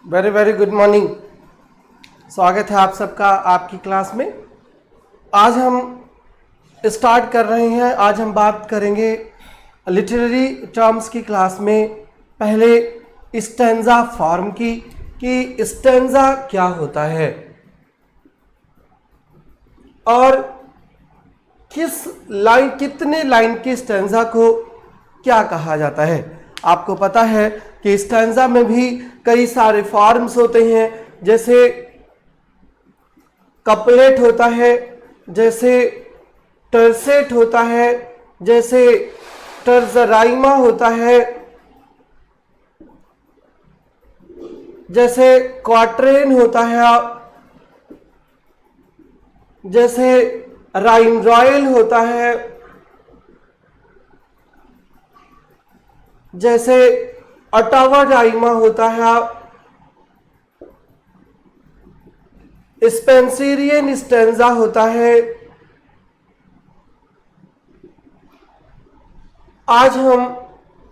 Very very good morning. स्वागत है आप सबका आपकी क्लास में। आज हम स्टार्ट कर रहे हैं। आज हम बात करेंगे लिटरेरी टर्म्स की क्लास में पहले स्टैंजा फॉर्म की कि स्टैंजा क्या होता है और कितने लाइन की स्टैंजा को क्या कहा जाता है। आपको पता है कि स्टैंजा में भी कई सारे फॉर्म्स होते हैं, जैसे कपलेट होता है, जैसे टर्सेट होता है, जैसे टर्जराइमा होता है, जैसे क्वाट्रेन होता है, जैसे राइम रॉयल होता है, जैसे अटावा डाइमा होता है, स्पेंसिरियन स्टैंजा होता है। आज हम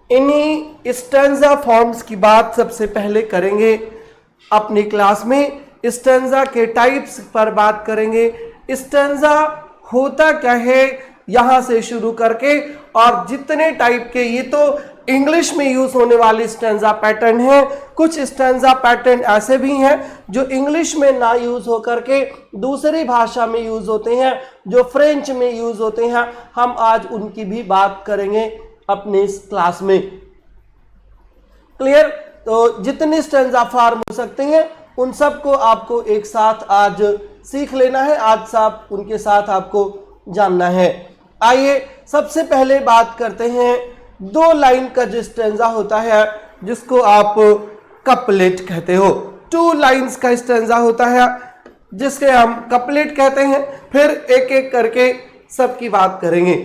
इन्हीं स्टैंजा फॉर्म्स की बात सबसे पहले करेंगे। अपनी क्लास में स्टैंजा के टाइप्स पर बात करेंगे। स्टैंजा होता क्या है यहां से शुरू करके, और जितने टाइप के, ये तो इंग्लिश में यूज होने वाली स्टैंजा पैटर्न है। कुछ स्टैंजा पैटर्न ऐसे भी हैं जो इंग्लिश में ना यूज हो करके दूसरी भाषा में यूज होते हैं, जो फ्रेंच में यूज होते हैं। हम आज उनकी भी बात करेंगे अपने इस क्लास में। क्लियर? तो जितने स्टैंजा फॉर्म हो सकते हैं उन सबको आपको एक साथ आज सीख लेना है। आज सब उनके साथ आपको जानना है। आइए सबसे पहले बात करते हैं दो लाइन का जो स्टैंजा होता है जिसको आप कपलेट कहते हो। टू लाइंस का स्टैंजा होता है जिसके हम कपलेट कहते हैं। फिर एक एक करके सबकी बात करेंगे।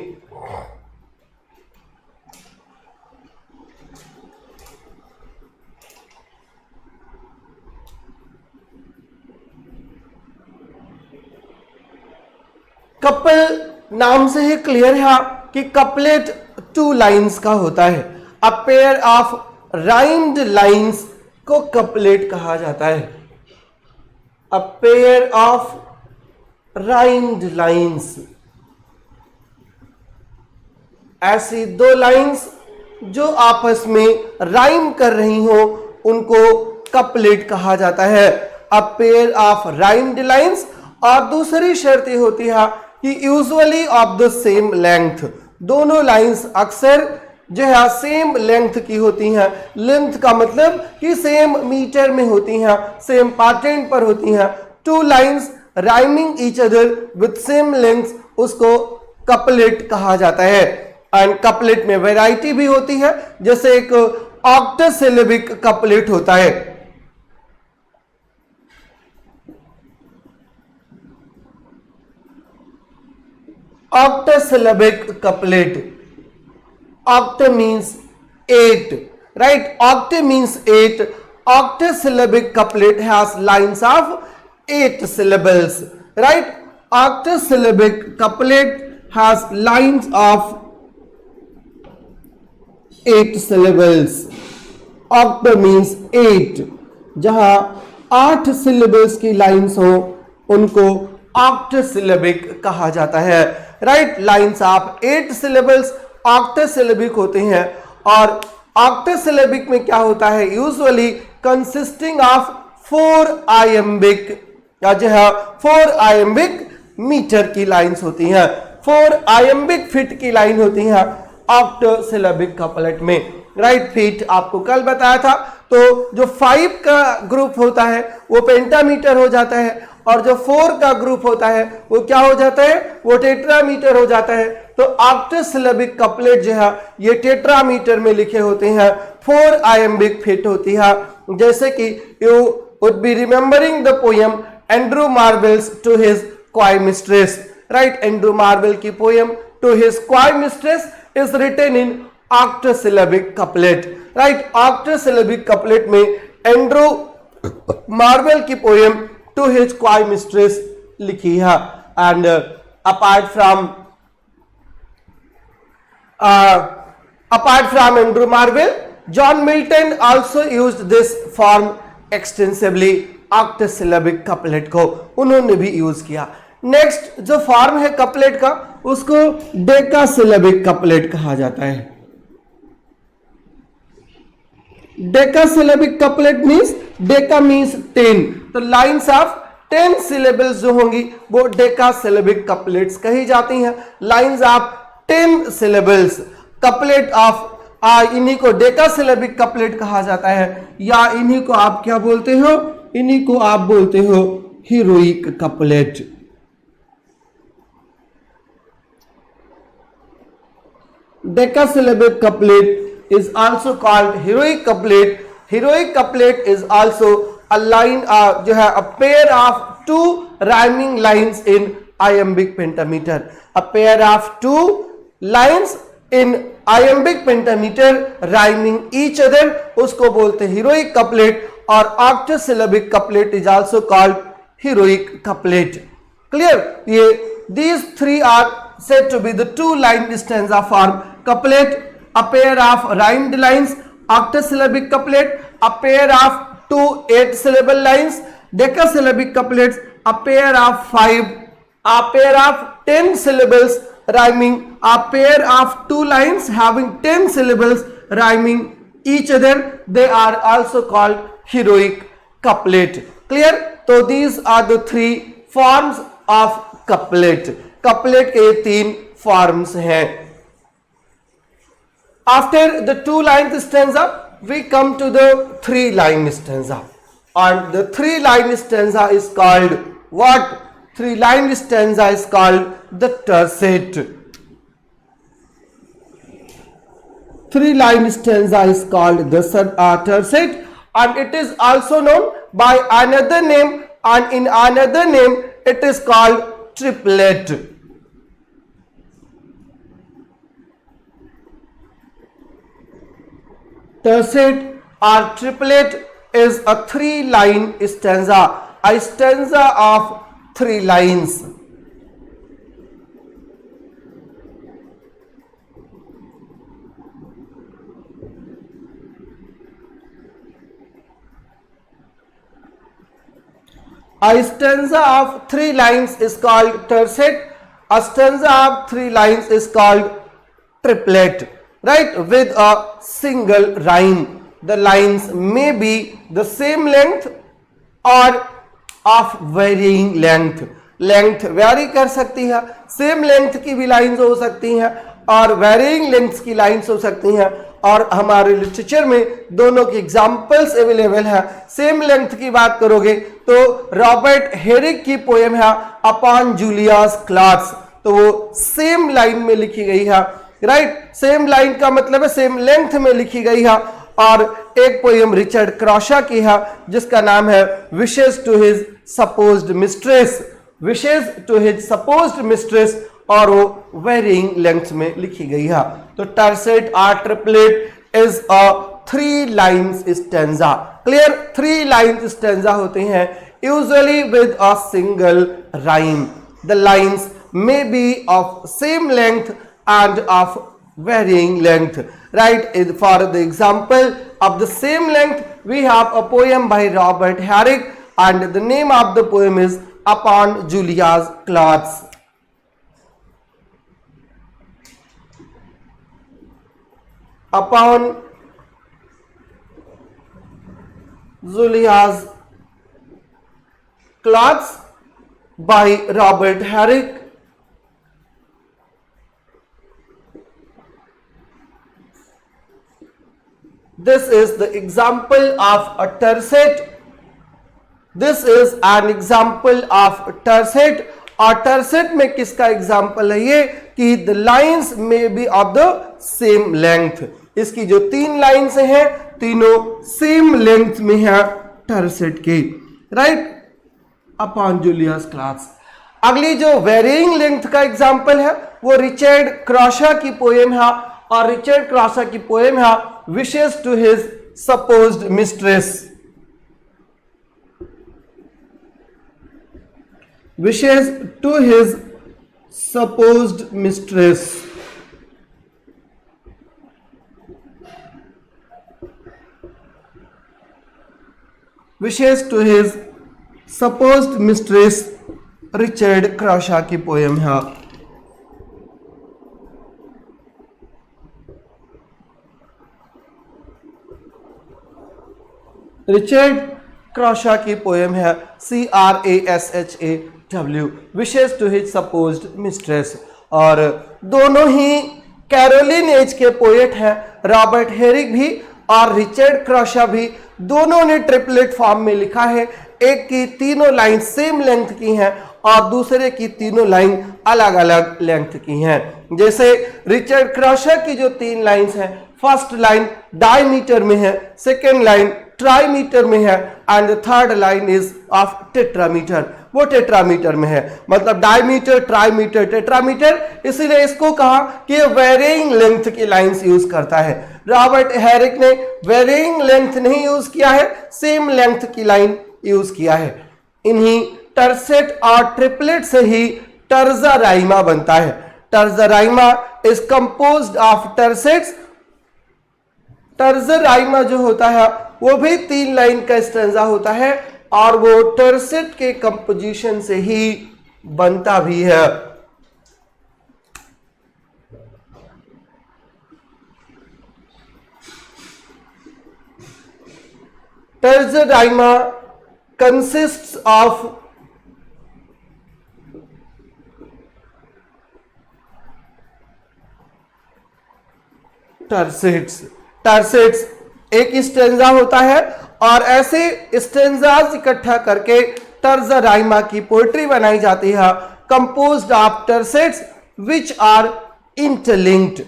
कपल नाम से ही क्लियर है कि कपलेट टू लाइंस का होता है। A pair of rhymed lines को कपलेट कहा जाता है। A pair of rhymed lines, ऐसी दो लाइंस जो आपस में राइम कर रही हो उनको कपलेट कहा जाता है। A pair of rhymed lines, और दूसरी शर्त ये होती है कि usually of the same length. दोनों लाइंस अक्सर जो है सेम लेंथ की होती हैं। लेंथ का मतलब कि सेम मीटर में होती हैं, सेम पैटर्न पर होती हैं। Two lines rhyming each other with same length, उसको कपलेट कहा जाता है। एंड कपलेट में वैरायटी भी होती है, जैसे एक ऑक्टोसिलेबिक कपलेट होता है। Octosyllabic couplet. Octo means 8, right? Octo means 8. Octosyllabic couplet has lines of 8 syllables, right? Octosyllabic couplet has lines of 8 syllables. Octo means 8. जहां 8 syllables की लाइन्स हो उनको ऑक्टोसिलेबिक कहा जाता है, राइट? लाइंस ऑफ 8 सिलेबल्स ऑक्टोसिलेबिक होते हैं। और ऑक्टोसिलेबिक में क्या होता है? यूजुअली कंसिस्टिंग ऑफ 4 आयम्बिक, या जो है 4 आयम्बिक मीटर की लाइंस होती हैं। 4 आयम्बिक फिट की लाइन होती हैं ऑक्टोसिलेबिक कपलेट में, राइट? फिट आपको कल बताया था। तो जो 5 का ग्रुप होता है वो पेंटामीटर हो जाता है, और जो 4 का ग्रुप होता है वो क्या हो जाता है? वो टेट्रामीटर हो जाता है। तो ऑक्टोसिलेबिक कपलेट जो है ये टेट्रामीटर में लिखे होते हैं। 4 आयम्बिक फिट होती है। जैसे कि you would be remembering the poem Andrew Marvell's to his coy mistress, right? Andrew Marvell की poem to his coy mistress is written in octosyllabic couplet, right? Octosyllabic couplet में एंड्रू मार्वेल की poem to his coy mistress लिखी है। And apart from Andrew Marvell, John Milton also used this form extensively octosyllabic couplet को उन्होंने भी use किया। Next जो form है कपलेट का उसको डेकासिलेबिक कपलेट कहा जाता है। डेकासिलेबिक कपलेट मींस डेका मींस 10, तो लाइंस ऑफ 10 सिलेबल्स जो होंगी वो डेकासिलेबिक कपलेट्स कही जाती हैं। Lines of 10 syllables couplet of इन्हीं को डेकासिलेबिक कपलेट कहा जाता है, या इन्हीं को आप क्या बोलते हो, इन्हीं को आप बोलते हो heroic couplet. Decasyllabic couplet is also called heroic couplet. Heroic couplet is also a line जो है a pair of two rhyming lines in iambic pentameter. A pair of two lines in iambic pentameter rhyming each other उसको बोलते हैं heroic couplet, और octosyllabic couplet is also called heroic couplet. Clear? ये these three are said to be the two line stanza form. Couplet, a pair of rhymed lines. Octosyllabic couplet, a pair of two 8 syllable lines. Decasyllabic couplets, a pair of 5, a pair of 10 syllables rhyming, a pair of two lines having 10 syllables rhyming each other. They are also called heroic couplet. Clear? So these are the three forms of couplet. Couplet के 3 forms हैं। After the 2 line stanza, we come to the 3 line stanza, and the 3 line stanza is called what? 3 line stanza is called the tercet. 3 line stanza is called the tercet, and it is also known by another name, and in another name it is called triplet. Tercet or triplet is a 3 line stanza, a stanza of 3 lines. A stanza of 3 lines is called tercet. A stanza of 3 lines is called triplet, right, with a single rhyme. The lines may be the same length or of varying length. Length vary कर सकती है, same length की भी lines हो सकती हैं और varying lengths की lines हो सकती हैं, और हमारे लिटरेचर में दोनों की एग्जाम्पल्स अवेलेबल है। सेम लेंथ की बात करोगे तो रॉबर्ट हेरिक की पोएम है अपॉन जूलियास क्लार्क्स, तो वो सेम लाइन में लिखी गई है, राइट। सेम लाइन का मतलब है सेम लेंथ में लिखी गई है। और एक पोएम रिचर्ड क्रॉशा की है जिसका नाम है wishes to his supposed mistress, wishes to his supposed mistress, और वो वेरिंग लेंथ में लिखी गई है। तो टर्सेट और triplet is a 3 lines stanza. Clear? 3 lines stanza होते हैं usually with a single rhyme. The lines may be of same length and of varying length, right? For the example of the same length, we have a poem by Robert Herrick, and the name of the poem is Upon Julia's Clothes. Upon Julia's Clothes by Robert Herrick. This is the example of a tercet. This is an example of tercet. और tercet में किसका example है ये कि the lines may be of the same length. इसकी जो 3 lines हैं तीनों same length में है tercet की, right? Upon Julia's Clothes. अगली जो varying length का example है वो रिचर्ड क्रॉशा की पोएम है, और रिचर्ड क्रॉशा की पोएम है wishes to his supposed mistress. Wishes to his supposed mistress. Wishes to his supposed mistress Richard Crashaw की पोएम है। रिचर्ड क्रॉशा की पोएम है CRASHAW, wishes to his supposed mistress. और दोनों ही कैरोलिन एज के पोएट हैं। रॉबर्ट हेरिक भी और रिचर्ड क्रॉशा भी, दोनों ने ट्रिपलेट फॉर्म में लिखा है। एक की तीनों लाइन सेम लेंथ की हैं और दूसरे की तीनों लाइन अलग अलग लेंथ की हैं। जैसे रिचर्ड क्रॉशा की जो 3 लाइंस हैं, फर्स्ट लाइन डायमीटर में है, सेकेंड लाइन ट्राईमीटर में है and third line is of tetrameter, वो टेट्रामीटर में है। मतलब डायमीटर, ट्राईमीटर, टेट्रामीटर, इसीलिए इसको कहा कि वेरिइंग लेंथ की लाइंस यूज करता है। रॉबर्ट हेरिक ने वेरिइंग लेंथ नहीं यूज किया है, सेम लेंथ की लाइन यूज किया है। इन्हीं टर्सेट और ट्रिपलेट से ही टर्जा राइमा बनता है। Terza rima is composed of tercets. Terza rima जो होता है वो भी 3 लाइन का स्टैंजा होता है और वो टर्सेट के कंपोजिशन से ही बनता भी है। Terza Raima consists of टर्सेट्स। टर्सेट्स एक स्टेंजा होता है और ऐसे स्टेंजाज इकट्ठा करके टर्जा राइमा की पोएट्री बनाई जाती है, composed of tercets which are interlinked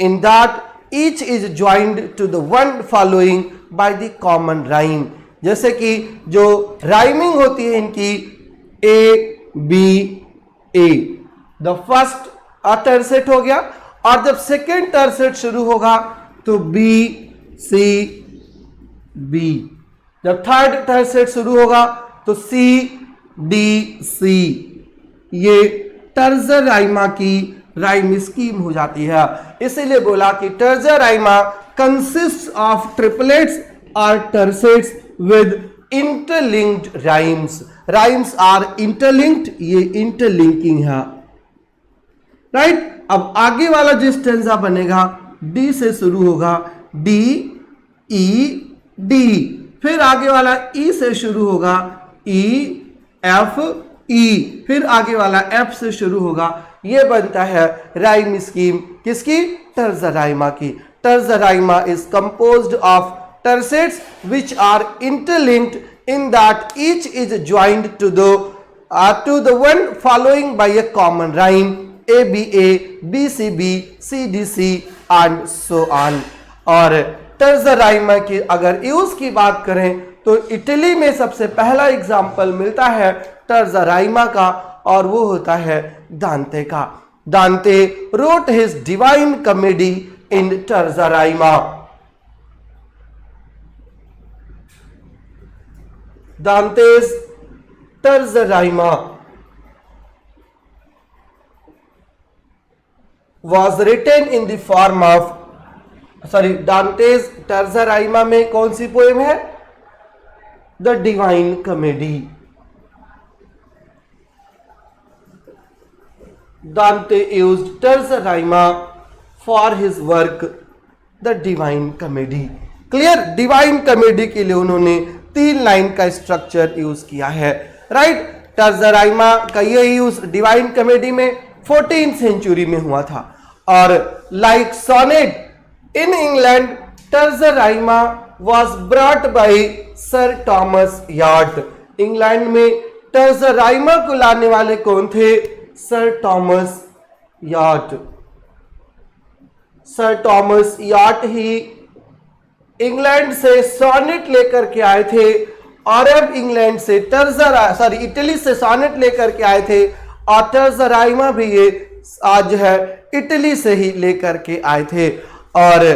in that each is joined to the one following by the common rhyme. जैसे कि जो राइमिंग होती है इनकी A B A, the first tercet हो गया और जब सेकेंड टर्सेट शुरू होगा तो बी सी बी, जब थर्ड टर्सेट शुरू होगा तो सी डी सी। ये टर्जा राइमा की राइम स्कीम हो जाती है। इसीलिए बोला कि terza Raima consist of triplets और टर्सेट्स with interlinked rhymes. Rhymes are interlinked, ये interlinking है, right? अब आगे वाला जो स्टेंजा बनेगा D से शुरू होगा, D E D, फिर आगे वाला E से शुरू होगा, E F E, फिर आगे वाला F से शुरू होगा। ये बनता है राइम स्कीम किसकी? टर्जा राइमा की। Terza rima is composed of tercets which are interlinked in that each is joined to the one following by a common rhyme, A B A, B C B, C D C and so on। और terza rima की अगर use की बात करें तो Italy में सबसे पहला एग्जाम्पल मिलता है टर्जा राइमा का और वो होता है दांते का। दांते wrote his divine comedy in terza Raima. Dante's Terza Raima was written in the form of Dante's Terza Raima में कौन सी पोएम है? The Divine Comedy। Dante used Terza Raima for his work The Divine Comedy। Clear? Divine comedy के लिए उन्होंने 3 line का structure use किया है, right? Terza Raima का ये यूज डिवाइन कॉमेडी में 14th सेंचुरी में हुआ था। और like sonnet in England, terza rima was brought by Sir Thomas Wyatt. England में टर्जा राइमा को लाने वाले कौन थे? Sir Thomas Wyatt. Sir Thomas Wyatt ही इंग्लैंड से सोनेट लेकर के आए थे और अब इंग्लैंड से इटली से सोनेट लेकर के आए थे और टर्जा राइमा भी ये आज है इटली से ही लेकर के आए थे। और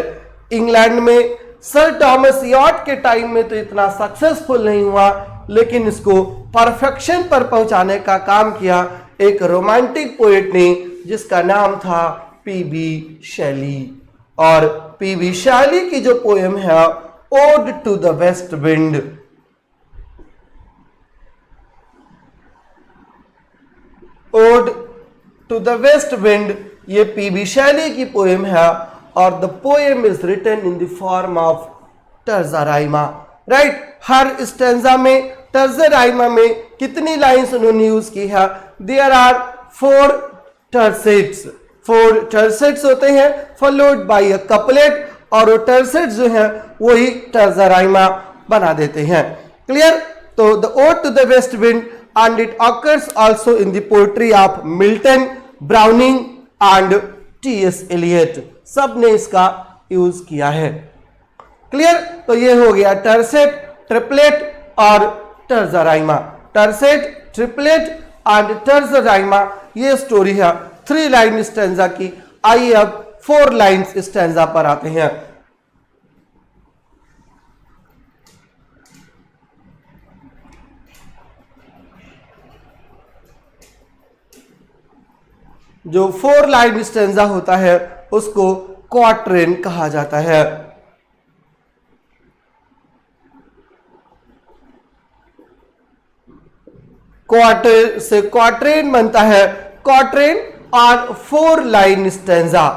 इंग्लैंड में सर टॉमस यार्ट के टाइम में तो इतना सक्सेसफुल नहीं हुआ, लेकिन इसको परफेक्शन पर पहुंचाने का काम किया एक रोमांटिक पोएट ने जिसका नाम था पीबी शैली। और पीबी शैली की जो पोएम है ode to the west wind, ode to the west wind ये पीबी शैली की पोएम है और the poem is written in the form of terza rima. Right, हर स्टेंजा में टर्जा राइमा में कितनी लाइंस उन्होंने यूज की है? There are 4 टर्सेट्स। 4 टर्सेट्स होते हैं फॉलोड बाय अ कपलेट, और वो टर्सेट्स जो है वही टर्जा राइमा बना देते हैं। क्लियर? तो the ode to the west wind and it occurs also in the poetry of Milton, Browning and T.S. Eliot, सब ने इसका यूज किया है। क्लियर? तो ये हो गया टर्सेट, ट्रिपलेट और terza rima. Tercet, triplet and terza rima ये स्टोरी है 3 लाइन स्टेंजा की। आइए अब 4 लाइन्स स्टेंजा पर आते हैं। जो 4 लाइन स्टेंजा होता है उसको क्वाट्रेन कहा जाता है। क्वार्टर से क्वाट्रेन बनता है, क्वाट्रेन और 4 line stanza.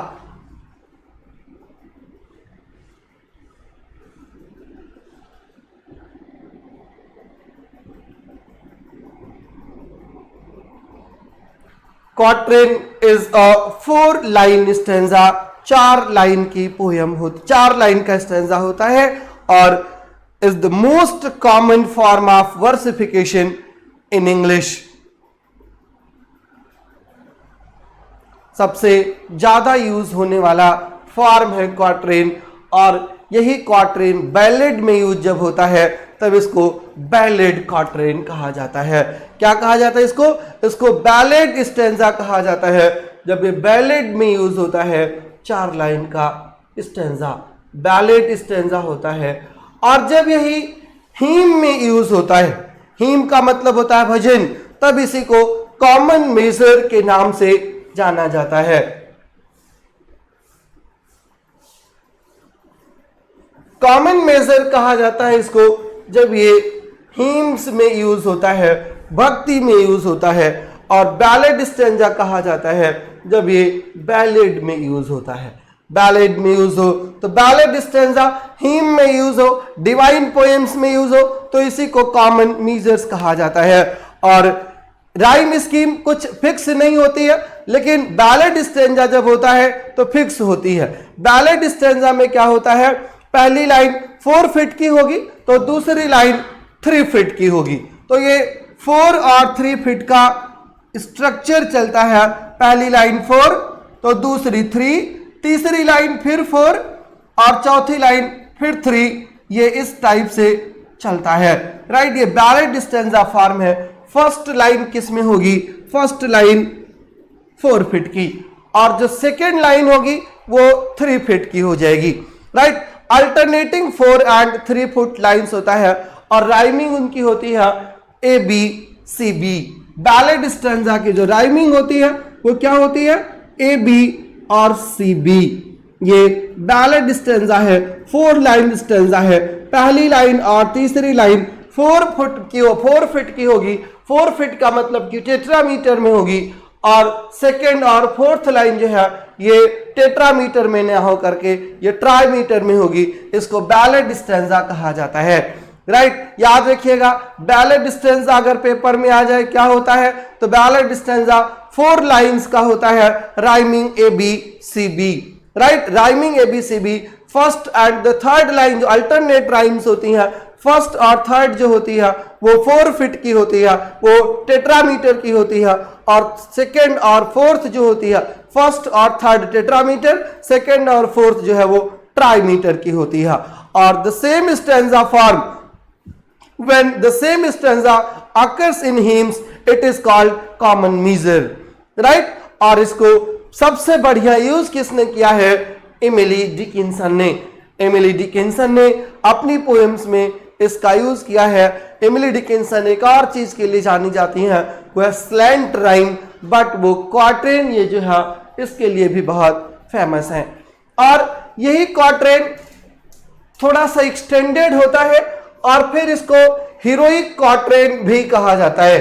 Quatrain is a 4 line stanza. 4 line की पोयम होती, 4 लाइन का स्टेंजा होता है और is the most common form of versification in English. सबसे ज्यादा यूज होने वाला फॉर्म है क्वाट्रेन, और यही क्वाट्रेन बैलेड में यूज जब होता है तब इसको बैलेड क्वाट्रेन कहा जाता है। क्या कहा जाता है इसको? इसको बैलेड स्टेंजा कहा जाता है। जब ये बैलेड में यूज होता है 4 लाइन का स्टेंजा, बैलेड स्टेंजा होता है। और जब यही हीम में यूज होता है, हीम का मतलब होता है भजन, तब इसी को कॉमन मेजर के नाम से जाना जाता है। कॉमन मेजर कहा जाता है इसको जब ये हीम्स में यूज होता है, भक्ति में यूज होता है, और बैलेड स्टेंजा कहा जाता है जब ये बैलेड में यूज होता है। बैलेड में यूज हो तो बैलेड स्टेंजा, हीम में यूज हो, डिवाइन पोएम्स में यूज हो तो इसी को कॉमन मेजर्स कहा जाता है। और राइम स्कीम कुछ फिक्स नहीं होती है, लेकिन बैलेड स्टेंजा जब होता है तो फिक्स होती है। बैलेड स्टेंजा में क्या होता है? पहली लाइन 4 फीट की होगी तो दूसरी लाइन 3 फीट की होगी। तो ये 4 और 3 फीट का स्ट्रक्चर चलता है। पहली लाइन 4 तो दूसरी 3, तीसरी लाइन फिर 4 और चौथी लाइन फिर 3। ये इस टाइप से चलता है। राइट, ये बैलेड स्टेंजा फॉर्म है। फर्स्ट लाइन किस में होगी? फर्स्ट लाइन 4 फीट की, और जो सेकेंड लाइन होगी वो 3 फीट की हो जाएगी। Right, alternating 4 and 3 foot lines होता है, और राइमिंग उनकी होती है A B C B. Ballad stanza की जो राइमिंग होती है वो क्या होती है? ए बी और सी बी। ये बैलेड स्टेंजा है, 4 लाइन स्टेंजा है। पहली लाइन और तीसरी लाइन 4 फीट की होगी। 4 फीट का मतलब कि टेट्रामीटर में होगी, और सेकेंड और फोर्थ लाइन जो है ये टेट्रामीटर में ना हो करके ये ट्राईमीटर में होगी। इसको बैलेड स्टेंजा कहा जाता है। राइट, याद रखिएगा, बैलेड स्टेंजा अगर पेपर में आ जाए क्या होता है? तो बैलेड स्टेंजा 4 लाइंस का होता है, rhyming A B C B. Right, rhyming A B C B. First and the third line जो अल्टरनेट राइम्स होती हैं, फर्स्ट और थर्ड जो होती है वो 4 फीट की होती है, वो टेट्रामीटर की होती है, और सेकेंड और फोर्थ जो होती है, फर्स्ट और थर्ड टेट्रामीटर, सेकेंड और फोर्थ जो है वो ट्राईमीटर की होती है। और the same stanza form, when the same stanza occurs in hymns, it is called common measure. Right? और इसको सबसे बढ़िया यूज किसने किया है? एमिली डिकिंसन ने। एमिली डिकिंसन ने अपनी पोएम्स में इसका यूज किया है। एमिली डिकिंसन एक और चीज के लिए जानी जाती है, वह स्लैंट राइम, बट वो क्वाट्रेन ये जो है इसके लिए भी बहुत फेमस है। और यही क्वाट्रेन थोड़ा सा एक्सटेंडेड होता है, और फिर इसको हीरोइक क्वाट्रेन भी कहा जाता है।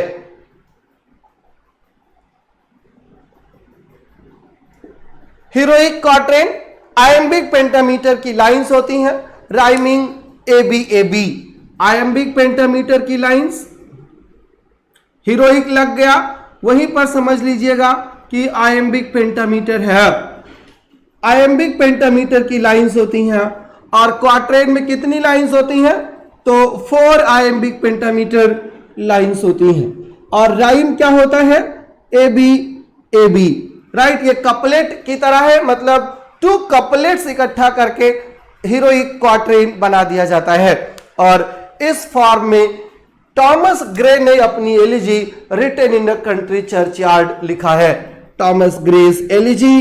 हीरोइक क्वाट्रेन, आयम्बिक पेंटामीटर की लाइंस होती हैं, राइमिंग ABAB, आयम्बिक पेंटामीटर की लाइंस, हीरोइक लग गया, वहीं पर समझ लीजिएगा कि आयम्बिक पेंटामीटर है। आयम्बिक पेंटामीटर की लाइंस होती हैं और क्वाट्रेन में कितनी लाइंस होती हैं? तो 4 आयम्बिक पेंटामीटर लाइंस होती हैं। और राइम क्या होता है? ABAB, right. ये कपलेट की तरह है, मतलब 2 कपलेट्स इकट्ठा करके हीरोइक क्वाट्रेन बना दिया जाता है। और इस फॉर्म में टॉमस ग्रे ने अपनी elegy written in a country churchyard लिखा है। Thomas Gray's elegy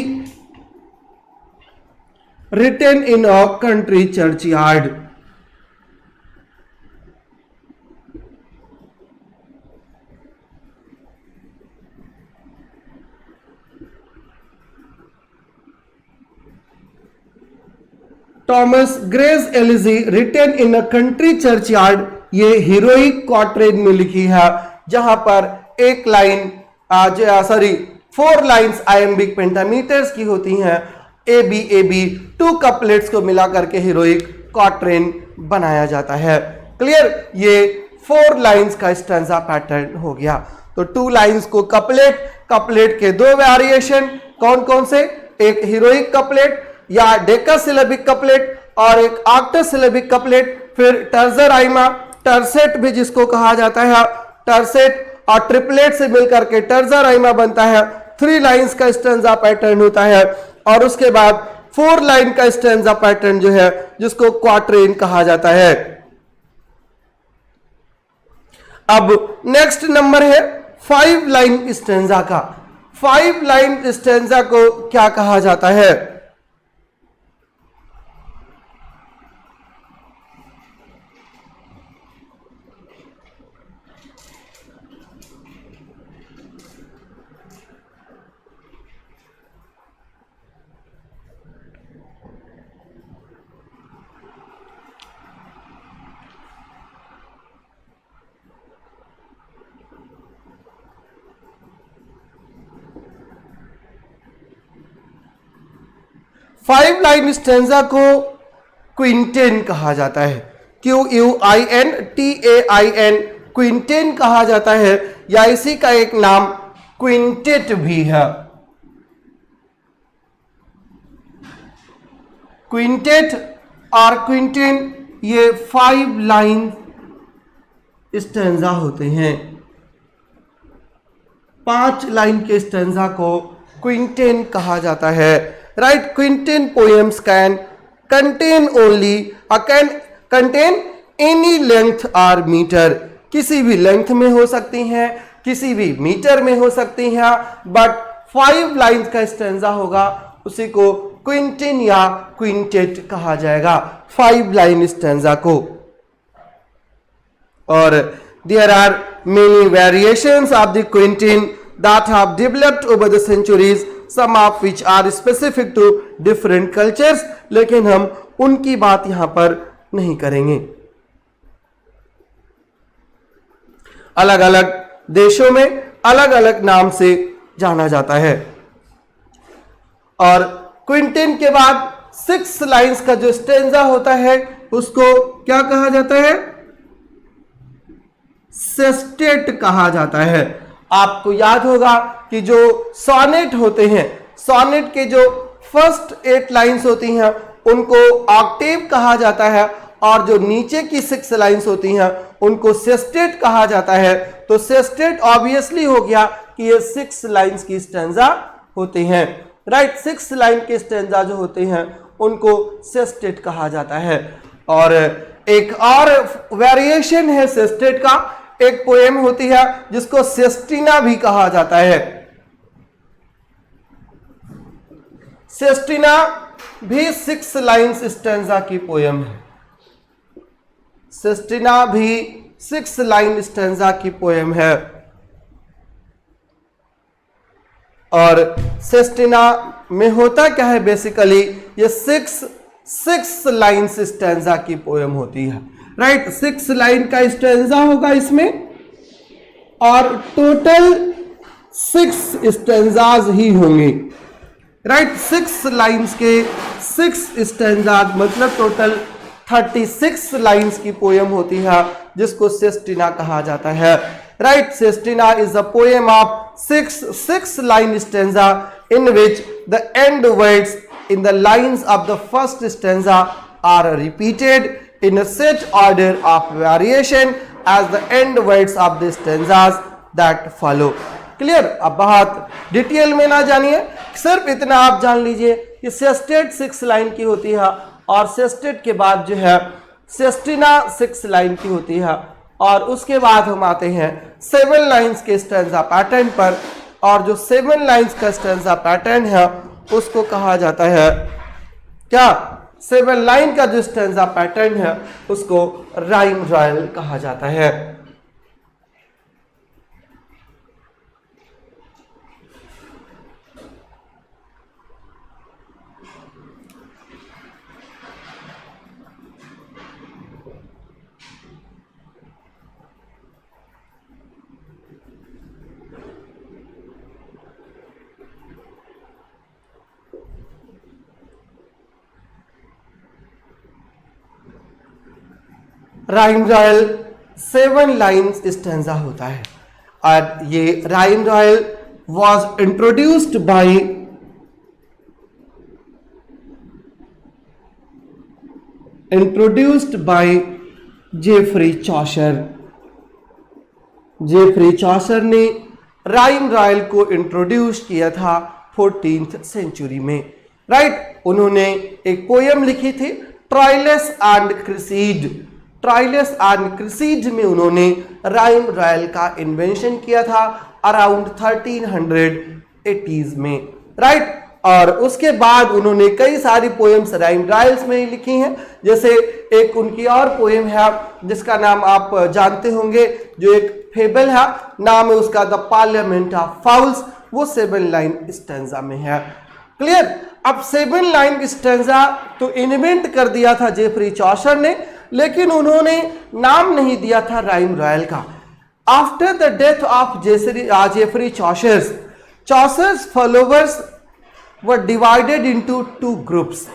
written in a country churchyard. Thomas Gray's elegy written in a country churchyard, ये हीरोइक क्वाट्रेन में लिखी है, जहां पर एक लाइन 4 लाइंस आयम्बिक पेंटामीटर्स की होती हैं। ABAB 2 कपलेट्स को मिलाकर के हीरोइक क्वाट्रेन बनाया जाता है। क्लियर? ये 4 लाइंस का स्टैंजा पैटर्न हो गया। तो 2 लाइंस को कपलेट, कपलेट के 2 वेरिएशन कौन कौन से? एक हीरोइक कपलेट या डेकासिलेबिक कपलेट और एक ऑक्टासिलेबिक कपलेट, फिर टर्जर राइमा, टर्सेट भी जिसको कहा जाता है, टर्सेट और ट्रिपलेट से मिलकर के टर्जर राइमा बनता है। 3 लाइंस का स्टैंजा पैटर्न होता है और उसके बाद 4 लाइन का स्टैंजा पैटर्न जो है जिसको क्वाट्रेन कहा जाता है। अब नेक्स्ट नंबर है 5 लाइन स्टैंजा का। 5 लाइन स्टैंजा को क्या कहा जाता है? फाइव लाइन स्टैंजा को क्विंटेन कहा जाता है। QUINTAIN, क्विंटेन कहा जाता है, या इसी का एक नाम क्विंटेट भी है। क्विंटेट और क्विंटेन ये 5 लाइन स्टैंजा होते हैं। 5 लाइन के स्टैंजा को क्विंटेन कहा जाता है। Right, quintain poems can contain only contain any length और मीटर, किसी भी लेंथ में हो सकती हैं, किसी भी मीटर में हो सकती हैं, बट 5 लाइन का स्टैंजा होगा उसी को क्विंटेन या क्विंटेट कहा जाएगा, 5 लाइन स्टैंजा को। और there are many variations of the quintain that have developed over the centuries, some of which are specific to different cultures, लेकिन हम उनकी बात यहां पर नहीं करेंगे। अलग अलग देशों में अलग अलग नाम से जाना जाता है। और क्विंटेन के बाद 6 लाइंस का जो स्टेंजा होता है उसको क्या कहा जाता है? सेस्टेट कहा जाता है। आपको याद होगा कि जो सोनेट होते हैं, सोनेट के जो फर्स्ट 8 लाइंस होती हैं उनको ऑक्टेव कहा जाता है, और जो नीचे की 6 लाइंस होती हैं उनको सेस्टेट कहा जाता है। तो सेस्टेट ऑब्वियसली हो गया कि ये 6 लाइंस की स्टैंजा होते हैं। राइट, 6 लाइन के स्टैंजा जो होते हैं उनको सेस्टेट कहा जाता है। और एक और वेरिएशन है सेस्टेट का, एक पोएम होती है जिसको सेस्टिना भी कहा जाता है। सेस्टिना भी 6 लाइन्स स्टैंजा की पोएम है। सेस्टिना भी 6 लाइन स्टैंजा की पोएम है। और सेस्टिना में होता क्या है? बेसिकली ये 6 लाइन्स स्टैंजा की पोएम होती है। राइट, 6 लाइन का स्टैंजा होगा इसमें, और टोटल 6 स्टैंजाज ही होंगे। राइट 6 लाइंस के 6 स्टैंजा, मतलब टोटल 36 लाइंस की पोयम होती है जिसको सेस्टिना कहा जाता है। Right sestina is a poem of 6 line stanza in which the end words in the lines of the first stanza are repeated in a set order of variation as the end words of the stanzas that follow। Clear? अब बहुत detail में ना जानिए, सिर्फ इतना आप जान लीजिए कि सेस्टेट 6 लाइन की होती है और सेस्टेट के बाद जो है सेस्टिना 6 लाइन की होती है और उसके बाद हम आते हैं 7 लाइंस के स्टैंजा पैटर्न पर। और जो 7 लाइंस का स्टैंजा पैटर्न है उसको कहा जाता है क्या? 7 लाइन का जो स्टैंजा पैटर्न है उसको राइम रॉयल कहा जाता है। राइम रॉयल 7 लाइन्स स्टैंजा होता है और ये rhyme royal was introduced by Geoffrey Chaucer. Geoffrey Chaucer ने राइम रॉयल को इंट्रोड्यूस किया था 14th सेंचुरी में। राइट उन्होंने एक पोयम लिखी थी ट्राइलस एंड क्रिसीड। ट्राइलस एंड क्रिसीड में उन्होंने राइम रॉयल का इन्वेंशन किया था अराउंड 1380s में। राइट और उसके बाद उन्होंने कई सारी पोएम्स राइम रॉयल्स में ही लिखी हैं। जैसे एक उनकी और पोएम है जिसका नाम आप जानते होंगे, जो एक फेबल है, नाम है उसका द पार्लियामेंट ऑफ फाउल्स, वो 7 लाइन स्टैंजा में है। क्लियर? अब 7 लाइन स्टैंजा तो इन्वेंट कर दिया था जेफरी चॉशर ने, लेकिन उन्होंने नाम नहीं दिया था राइम रॉयल का। After the death of Geoffrey Chaucer's followers were divided into 2 groups.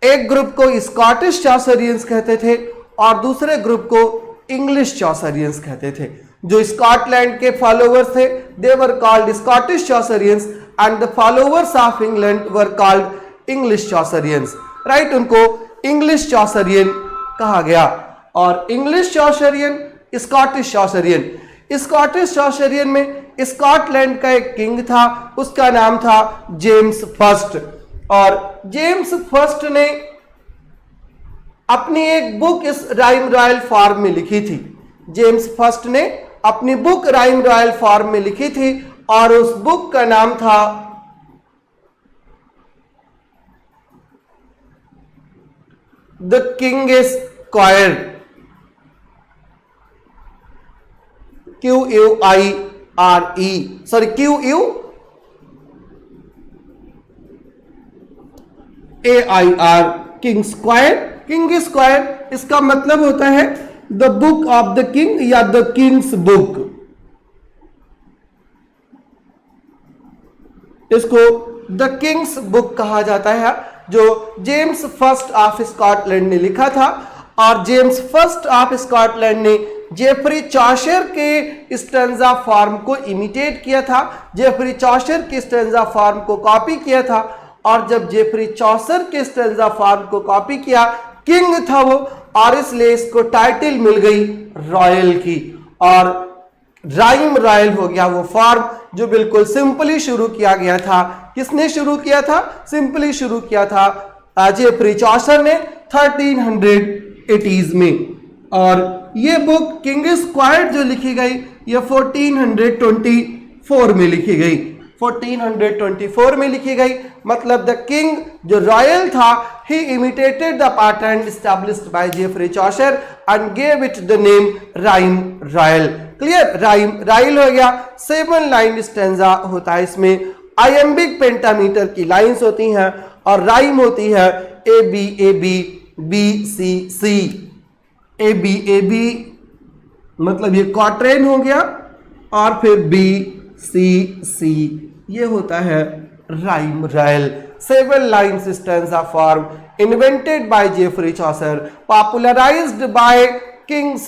एक ग्रुप को स्कॉटिश चॉसरियंस कहते थे और दूसरे ग्रुप को इंग्लिश चॉसरियंस कहते थे। जो स्कॉटलैंड के फॉलोवर्स थे they were called Scottish Chaucerians and the followers of England were called English Chaucerians. Right उनको इंग्लिश चॉसरियन कहा गया। और English Chaucerian, Scottish Chaucerian, Scottish Chaucerian में स्कॉटलैंड का एक किंग था, उसका नाम था जेम्स फर्स्ट। और जेम्स फर्स्ट ने अपनी एक बुक इस राइम रॉयल फॉर्म में लिखी थी। जेम्स फर्स्ट ने अपनी बुक राइम रॉयल फॉर्म में लिखी थी और उस बुक का नाम था the King's Quair, QUIRE, sorry QUAIR, King's Quair. King's Quair इसका मतलब होता है the book of the king या द किंग्स बुक। इसको द किंग्स बुक कहा जाता है, जो जेम्स फर्स्ट ऑफ स्कॉटलैंड ने लिखा था। और जेम्स फर्स्ट ऑफ स्कॉटलैंड ने जेफरी चॉशर के स्टैंजा फॉर्म को इमिटेट किया था, जेफरी चॉशर के स्टैंजा फॉर्म को कॉपी किया था। और जब जेफरी चॉशर के स्टैंजा फॉर्म को कॉपी किया, किंग था वो, और इसलिए इसको टाइटल मिल गई रॉयल की और राइम रॉयल हो गया वो फॉर्म जो बिल्कुल सिंपली शुरू किया गया था। किसने शुरू किया था? सिंपली शुरू किया था जेफरी चॉशर ने 1380s में। और ये बुक किंग्स क्वायर जो लिखी गई ये 1424 में लिखी गई। 1424 में लिखी गई, मतलब द किंग जो रॉयल था he imitated the pattern established by Geoffrey Chaucer and gave it the name rhyme royal. Clear? Rhyme royal हो गया। 7 लाइन स्टैंजा होता है, इसमें आयम्बिक पेंटामीटर की लाइंस होती हैं और राइम होती है ABAB BCC। ABAB मतलब ये क्वार्टेन हो गया और फिर BCC ये होता है rhyme rhyme. Several lines stanza form invented by Geoffrey Chaucer, popularized by King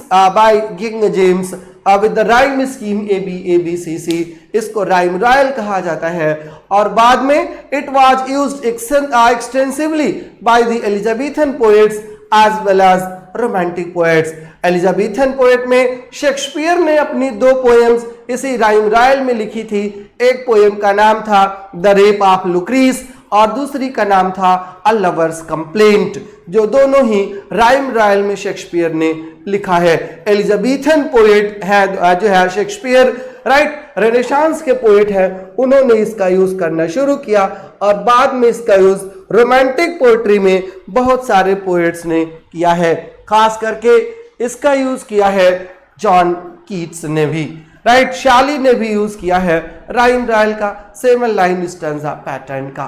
James with the rhyme scheme ABCC. इसको rhyme royal कहा जाता है और बाद में it was used extensively by the Elizabethan poets as well as romantic poets. Elizabethan poet में Shakespeare ने अपनी 2 पोएम्स इसी राइम रॉयल में लिखी थी। एक पोएम का नाम था द रेप ऑफ लुक्रीस और दूसरी का नाम था अ लवर्स कंप्लेंट, जो दोनों ही राइम रॉयल में शेक्सपियर ने लिखा है। एलिजाबेथन पोएट है जो है शेक्सपियर, राइट, रेनेसांस के पोएट हैं, उन्होंने इसका यूज करना शुरू किया और बाद में इसका यूज रोमांटिक पोएट्री में बहुत सारे पोएट्स ने किया है। खास करके इसका यूज किया है जॉन कीट्स ने भी, राइट, शाली ने भी यूज किया है राइम रॉयल का 7 लाइन स्टैंजा पैटर्न का।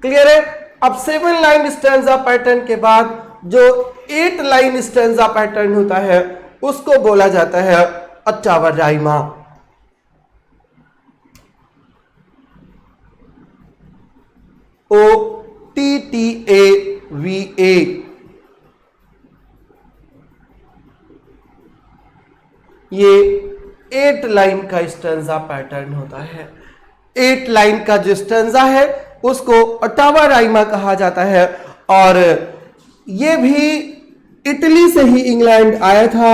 क्लियर है? अब 7 लाइन स्टैंजा पैटर्न के बाद जो 8 लाइन स्टैंजा पैटर्न होता है उसको बोला जाता है अट्टावा राइमा। OTTAVA, ये 8 लाइन का स्टैंजा पैटर्न होता है। 8 लाइन का जो स्टैंजा है उसको अट्टावा राइमा कहा जाता है और ये भी इटली से ही इंग्लैंड आया था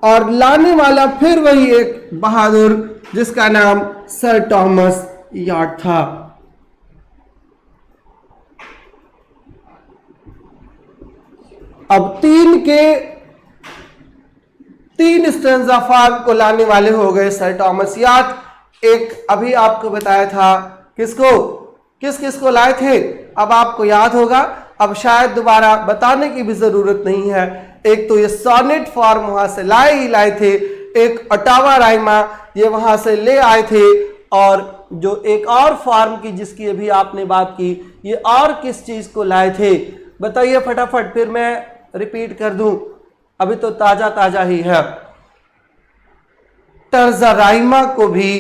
और लाने वाला फिर वही एक बहादुर जिसका नाम सर टॉमस यार्ड था। अब 3 स्टैंजा फॉर्म को लाने वाले हो गए सर टॉमस यार्ड। एक अभी आपको बताया था किस किस को लाए थे, अब आपको याद होगा, अब शायद दोबारा बताने की भी जरूरत नहीं है। एक तो ये सोनेट फॉर्म वहां से लाए थे, एक अट्टावा राइमा ये वहां से ले आए थे और जो एक और फॉर्म की जिसकी अभी आपने बात की, ये और किस चीज को लाए थे बताइए फटाफट, फिर मैं रिपीट कर दूं, अभी तो ताजा ताजा ही है। टर्जा राइमा को भी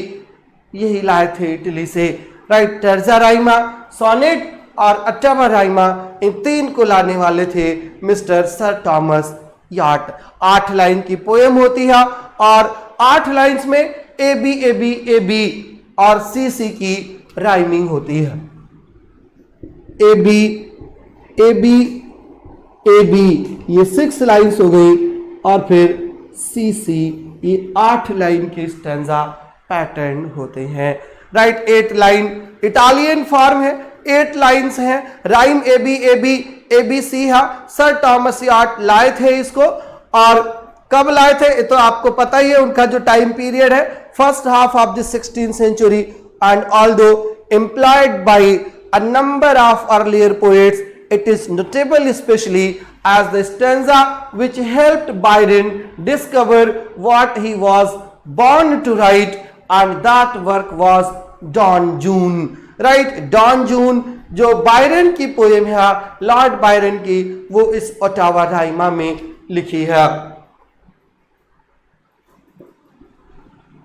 यही लाए थे इटली से, राइट। टर्जा राइमा, सोनेट और अट्टावा राइमा, इन 3 को लाने वाले थे mister sir Thomas yard. 8 line की पोएम होती है और 8 लाइंस में ए बी और सी की राइमिंग होती है। ए बी ये 6 लाइंस हो गई और फिर सी ये 8 लाइन के स्टैंजा पैटर्न होते हैं, राइट। 8 लाइन इटालियन फॉर्म है, 8 लाइंस हैं, राइम ए बी सी है। सर टॉमस यार्ड लाए थे इसको और कब लाए थे ये तो आपको पता ही है, उनका जो टाइम पीरियड है first half of the 16th century and although employed by a number of earlier poets, it is notable especially as the stanza which helped Byron discover what he was born to write, and that work was Don Juan, right? Don Juan जो Byron की poem है, Lord Byron की, वो इस अट्टावा राइमा में लिखी है।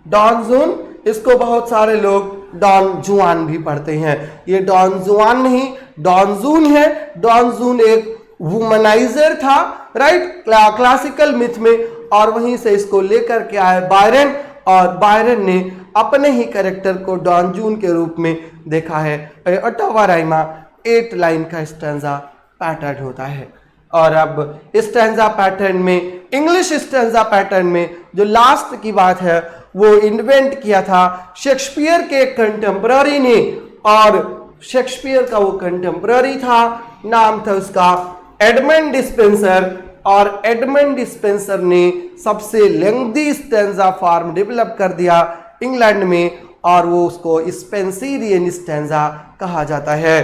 Don जून, इसको बहुत सारे लोग डॉन जुआन भी पढ़ते हैं, ये डॉन जुआन नहीं डॉन जून है। डॉन जून एक वुमनाइजर था, राइट, क्लासिकल मिथ में, और वहीं से इसको लेकर के आए बायरन और बायरन ने अपने ही कैरेक्टर को डॉन जून के रूप में देखा है। अट्टावा राइमा 8 लाइन का स्टैंजा पैटर्न होता है। और अब स्टैंजा पैटर्न में, इंग्लिश स्टैंजा पैटर्न में जो लास्ट की बात है वो इन्वेंट किया था शेक्सपियर के कंटेम्पररी ने, और शेक्सपियर का वो कंटेम्पररी था, नाम था उसका एडमंड स्पेंसर, और एडमंड स्पेंसर ने सबसे लेंथी स्टैंजा फॉर्म डेवलप कर दिया इंग्लैंड में, और वो उसको स्पेंसिरियन स्टैंजा कहा जाता है।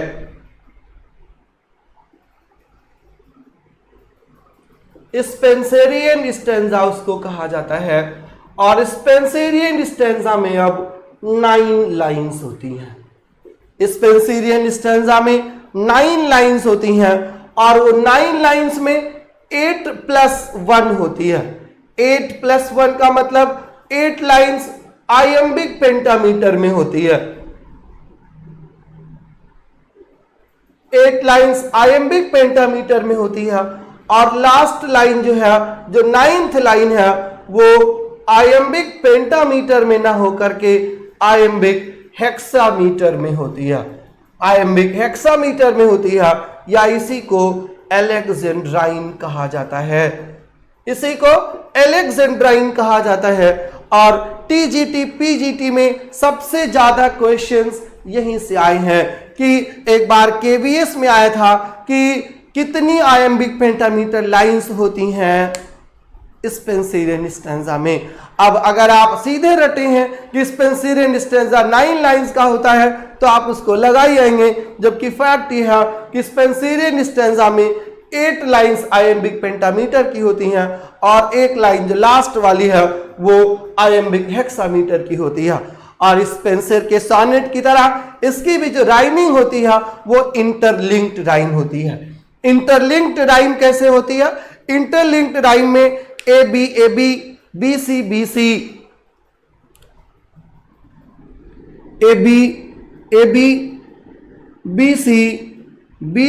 स्पेंसरियन स्टैंजा उसको कहा जाता है, और स्पेंसरियन स्टैंजा में अब 9 लाइंस होती हैं। स्पेंसरियन स्टैंजा में 9 लाइंस होती हैं, और वो 9 लाइंस में 8+1 होती है। 8+1 का मतलब 8 लाइंस आयम्बिक पेंटामीटर में होती है। 8 लाइंस आयम्बिक पेंटामीटर में होती है, और लास्ट लाइन जो है, जो 9th लाइन है, वो आयम्बिक पेंटामीटर में ना होकर के आयम्बिक हेक्सामीटर में होती है, आयम्बिक हेक्सामीटर में होती है, या इसी को अलेक्जेंड्राइन कहा जाता है, इसी को अलेक्जेंड्राइन कहा जाता है। और टीजीटी पीजीटी में सबसे ज्यादा क्वेश्चंस यहीं से आए हैं कि एक बार केवीएस में आया था कि कितनी आयम्बिक पेंटामीटर लाइंस होती हैं स्पेंसरियन स्टैंजा में। अब अगर आप सीधे रटे हैं कि स्पेंसरियन स्टैंजा 9 लाइंस का होता है तो आप उसको लगा ही आएंगे, जबकि फैक्ट यह है कि स्पेंसरियन स्टैंजा में 8 लाइंस आयम्बिक पेंटामीटर की होती हैं, और एक लाइन जो लास्ट वाली है वो आयम्बिक हेक्सामीटर की होती है। और स्पेंसर के सोनेट की तरह इसकी भी जो राइमिंग होती है वो इंटरलिंक्ड राइम होती है। इंटरलिंक्ड राइम कैसे होती है? इंटरलिंक्ड राइम में A B B C B C, A B B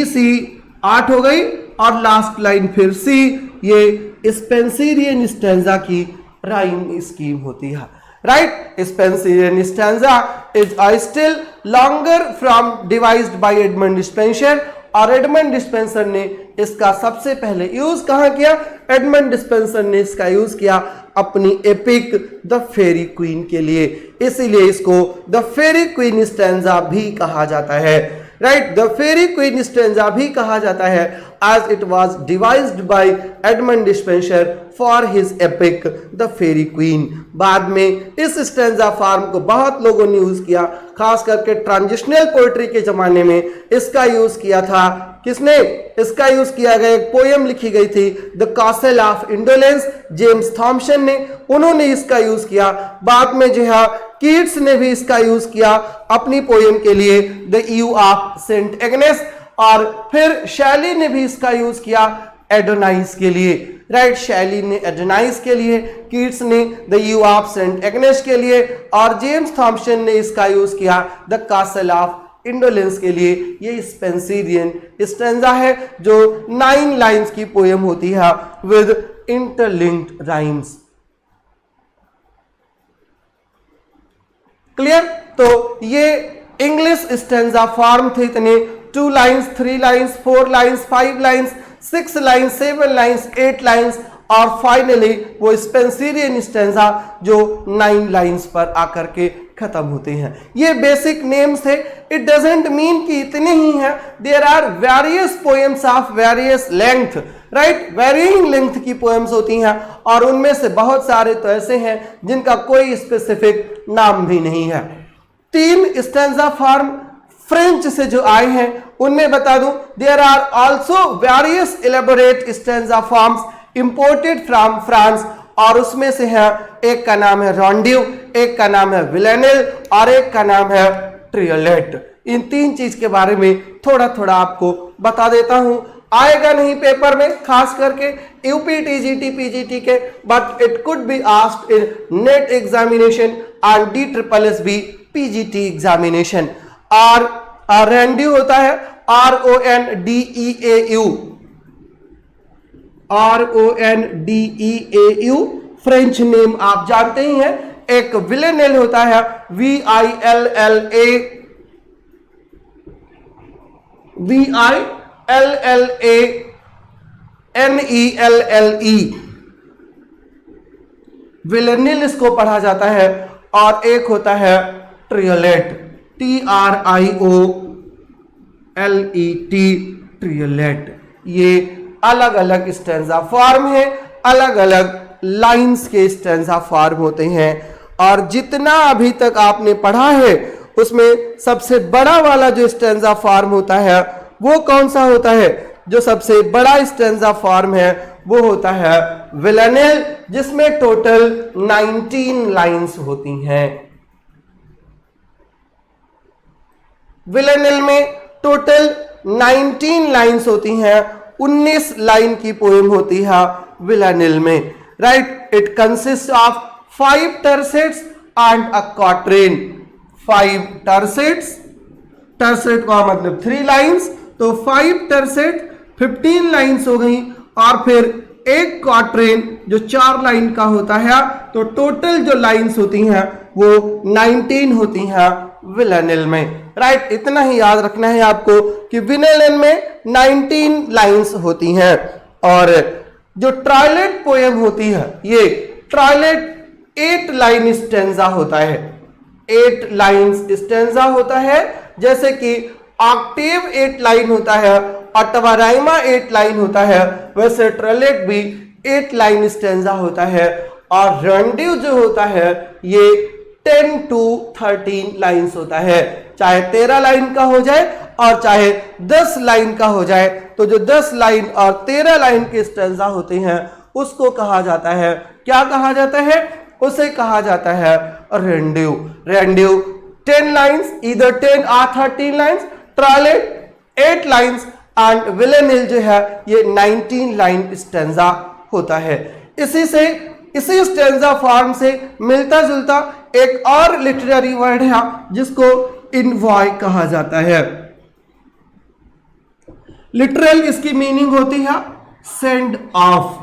C 8 हो गई, और लास्ट लाइन फिर सी, ये स्पेंसरियन स्टैंजा की राइम स्कीम होती है, right. Spenserian stanza is still longer from devised by Edmund dispenser, और एडमंड डिस्पेंसर ने इसका सबसे पहले यूज कहां किया? एडमंड डिस्पेंसर ने इसका यूज किया अपनी एपिक द फेरी क्वीन के लिए, इसीलिए इसको द फेरी क्वीन स्टैंजा भी कहा जाता है, right. The Faerie Queene stanza भी कहा जाता है as it was devised by Edmund Spenser for his epic The Fairy Queen। बाद में इस स्टैंजा फॉर्म को बहुत लोगों ने यूज किया, खास करके ट्रांजिशनल पोएट्री के जमाने में इसका यूज किया था। किसने इसका यूज किया गया? एक पोयम लिखी गई थी the Castle of Indolence, James Thomson ने, उन्होंने इसका यूज किया। बाद में जो है कीट्स ने भी इसका यूज किया अपनी पोयम के लिए the Eve of Saint Agnes, और फिर शैली ने भी इसका यूज किया एडोनाइस के लिए, राइट। शैली ने एडोनाइस के लिए, कीट्स ने the Eve of Saint Agnes के लिए, और जेम्स थॉम्सन ने इसका यूज किया द कासल ऑफ इंडोलेंस के लिए। ये स्पेंसरियन स्टैंजा है जो 9 लाइंस की पोयम होती है विद इंटरलिंक्ड राइम्स। क्लियर? तो ये इंग्लिश स्टैंजा फॉर्म थे इतने, 2 lines, 3 lines, 4 lines, 5 lines, 6 lines, 7 lines, 8 lines, और फाइनली वो स्पेंसरियन स्टैंजा जो 9 लाइन्स पर आकर के खत्म होते हैं। ये बेसिक नेम्स थे। इट डजेंट मीन कि इतने ही हैं, there are various poems of various length, right. Varying length की पोएम्स होती हैं, और उनमें से बहुत सारे तो ऐसे हैं जिनका कोई स्पेसिफिक नाम भी नहीं है। 3 स्टैंजा फॉर्म फ्रेंच से जो आए हैं उनमें बता दूं, there are also various elaborate stanza forms imported from France, और उसमें से है एक का नाम है रॉन्ड्यू, एक का नाम है विलेनेल, और एक का नाम है ट्रियोलेट। इन 3 चीज के बारे में थोड़ा थोड़ा आपको बता देता हूं, आएगा नहीं पेपर में, खास करके यूपी टीजीटी पीजीटी के, but it could be asked in net examination and DSSB PGT examination. और रेंड्यू होता है RONDEAU, फ्रेंच नेम आप जानते ही हैं। एक विलेनेल होता है VILLANELLE, विलेनेल इसको पढ़ा जाता है। और एक होता है ट्रियोलेट, TRIOLET, ट्रियोलेट। ये अलग अलग स्टैंजा फॉर्म है, अलग अलग लाइंस के स्टैंजा फॉर्म होते हैं। और जितना अभी तक आपने पढ़ा है उसमें सबसे बड़ा वाला जो स्टैंजा फॉर्म होता है वो कौन सा होता है? जो सबसे बड़ा स्टैंजा फॉर्म है वो होता है विलेनेल, जिसमें टोटल 19 लाइंस होती हैं। विलेनेल में टोटल 19 लाइंस होती हैं, 19 लाइन की पोएम होती है विलेनेल में, right. It consist of 5 tercets and a quatrain. 5 tercets, tercet का मतलब 3 लाइंस, तो 5 टर्सेट 15 लाइंस हो गई, और फिर एक क्वार्ट्रेन जो 4 लाइन का होता है, तो टोटल जो लाइंस होती हैं वो 19 होती हैं विलेनियल में। राइट, इतना ही याद रखना है आपको कि विलेनियल में 19 लाइंस होती हैं। और जो ट्राइलेट पोएम होती है, ये ट्राइलेट 8 लाइन स्टेंजा होता है, 8 लाइन स्टेंजा होता है। जैसे कि ऑक्टेव 8 लाइन होता है, अथवा राइमा 8 लाइन होता है, वैसे ट्राइलेट भी 8 लाइन स्टेंजा होता है। और रंडिव जो होता है ये 10 to 13 लाइंस होता है, चाहे 13 लाइन का हो जाए और चाहे 10 लाइन का हो जाए। तो जो 10 लाइन और 13 लाइन के स्टेंजा होते हैं उसको कहा जाता है, क्या कहा जाता है? उसे कहा जाता है रेंडिव। रेंडिव 10 लाइंस, इधर 10 or 13 लाइंस, ट्राइलेट 8 लाइंस एंड विलेनियल जो है ये 19 लाइन स्टेंजा होता है। इसी स्टेंजा फॉर्म से मिलता जुलता एक और लिटरेरी वर्ड है जिसको इनवॉय कहा जाता है। लिटरल इसकी मीनिंग होती है सेंड ऑफ।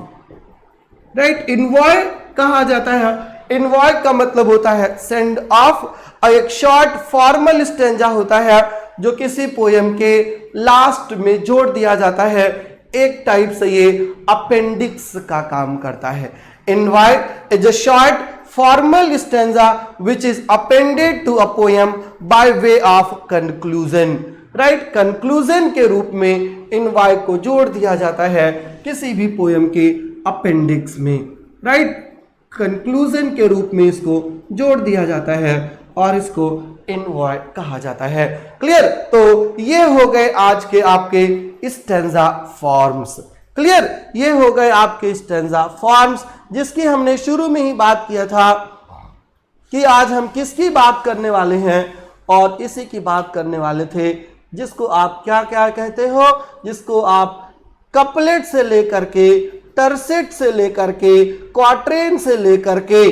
राइट, इनवॉय कहा जाता है, इनवॉय का मतलब होता है सेंड ऑफ। और एक शॉर्ट फॉर्मल स्टेंजा होता है जो किसी पोएम के लास्ट में जोड़ दिया जाता है। एक टाइप से ये अपेंडिक्स का काम करता है। Envoy is a short formal stanza which is appended to a poem by way of conclusion. Right, conclusion के रूप में इनवाय को जोड़ दिया जाता है किसी भी पोएम के अपेंडिक्स में। राइट, कंक्लूजन के रूप में इसको जोड़ दिया जाता है और इसको इनवाय कहा जाता है। क्लियर? तो ये हो गए आज के आपके स्टेंजा फॉर्म्स। क्लियर, ये हो गए आपके स्टेंजा फॉर्म्स जिसकी हमने शुरू में ही बात किया था कि आज हम किसकी बात करने वाले हैं, और इसी की बात करने वाले थे जिसको आप क्या क्या कहते हो, जिसको आप कपलेट से लेकर के, टर्सेट से लेकर के, क्वार्ट्रेन से लेकर के,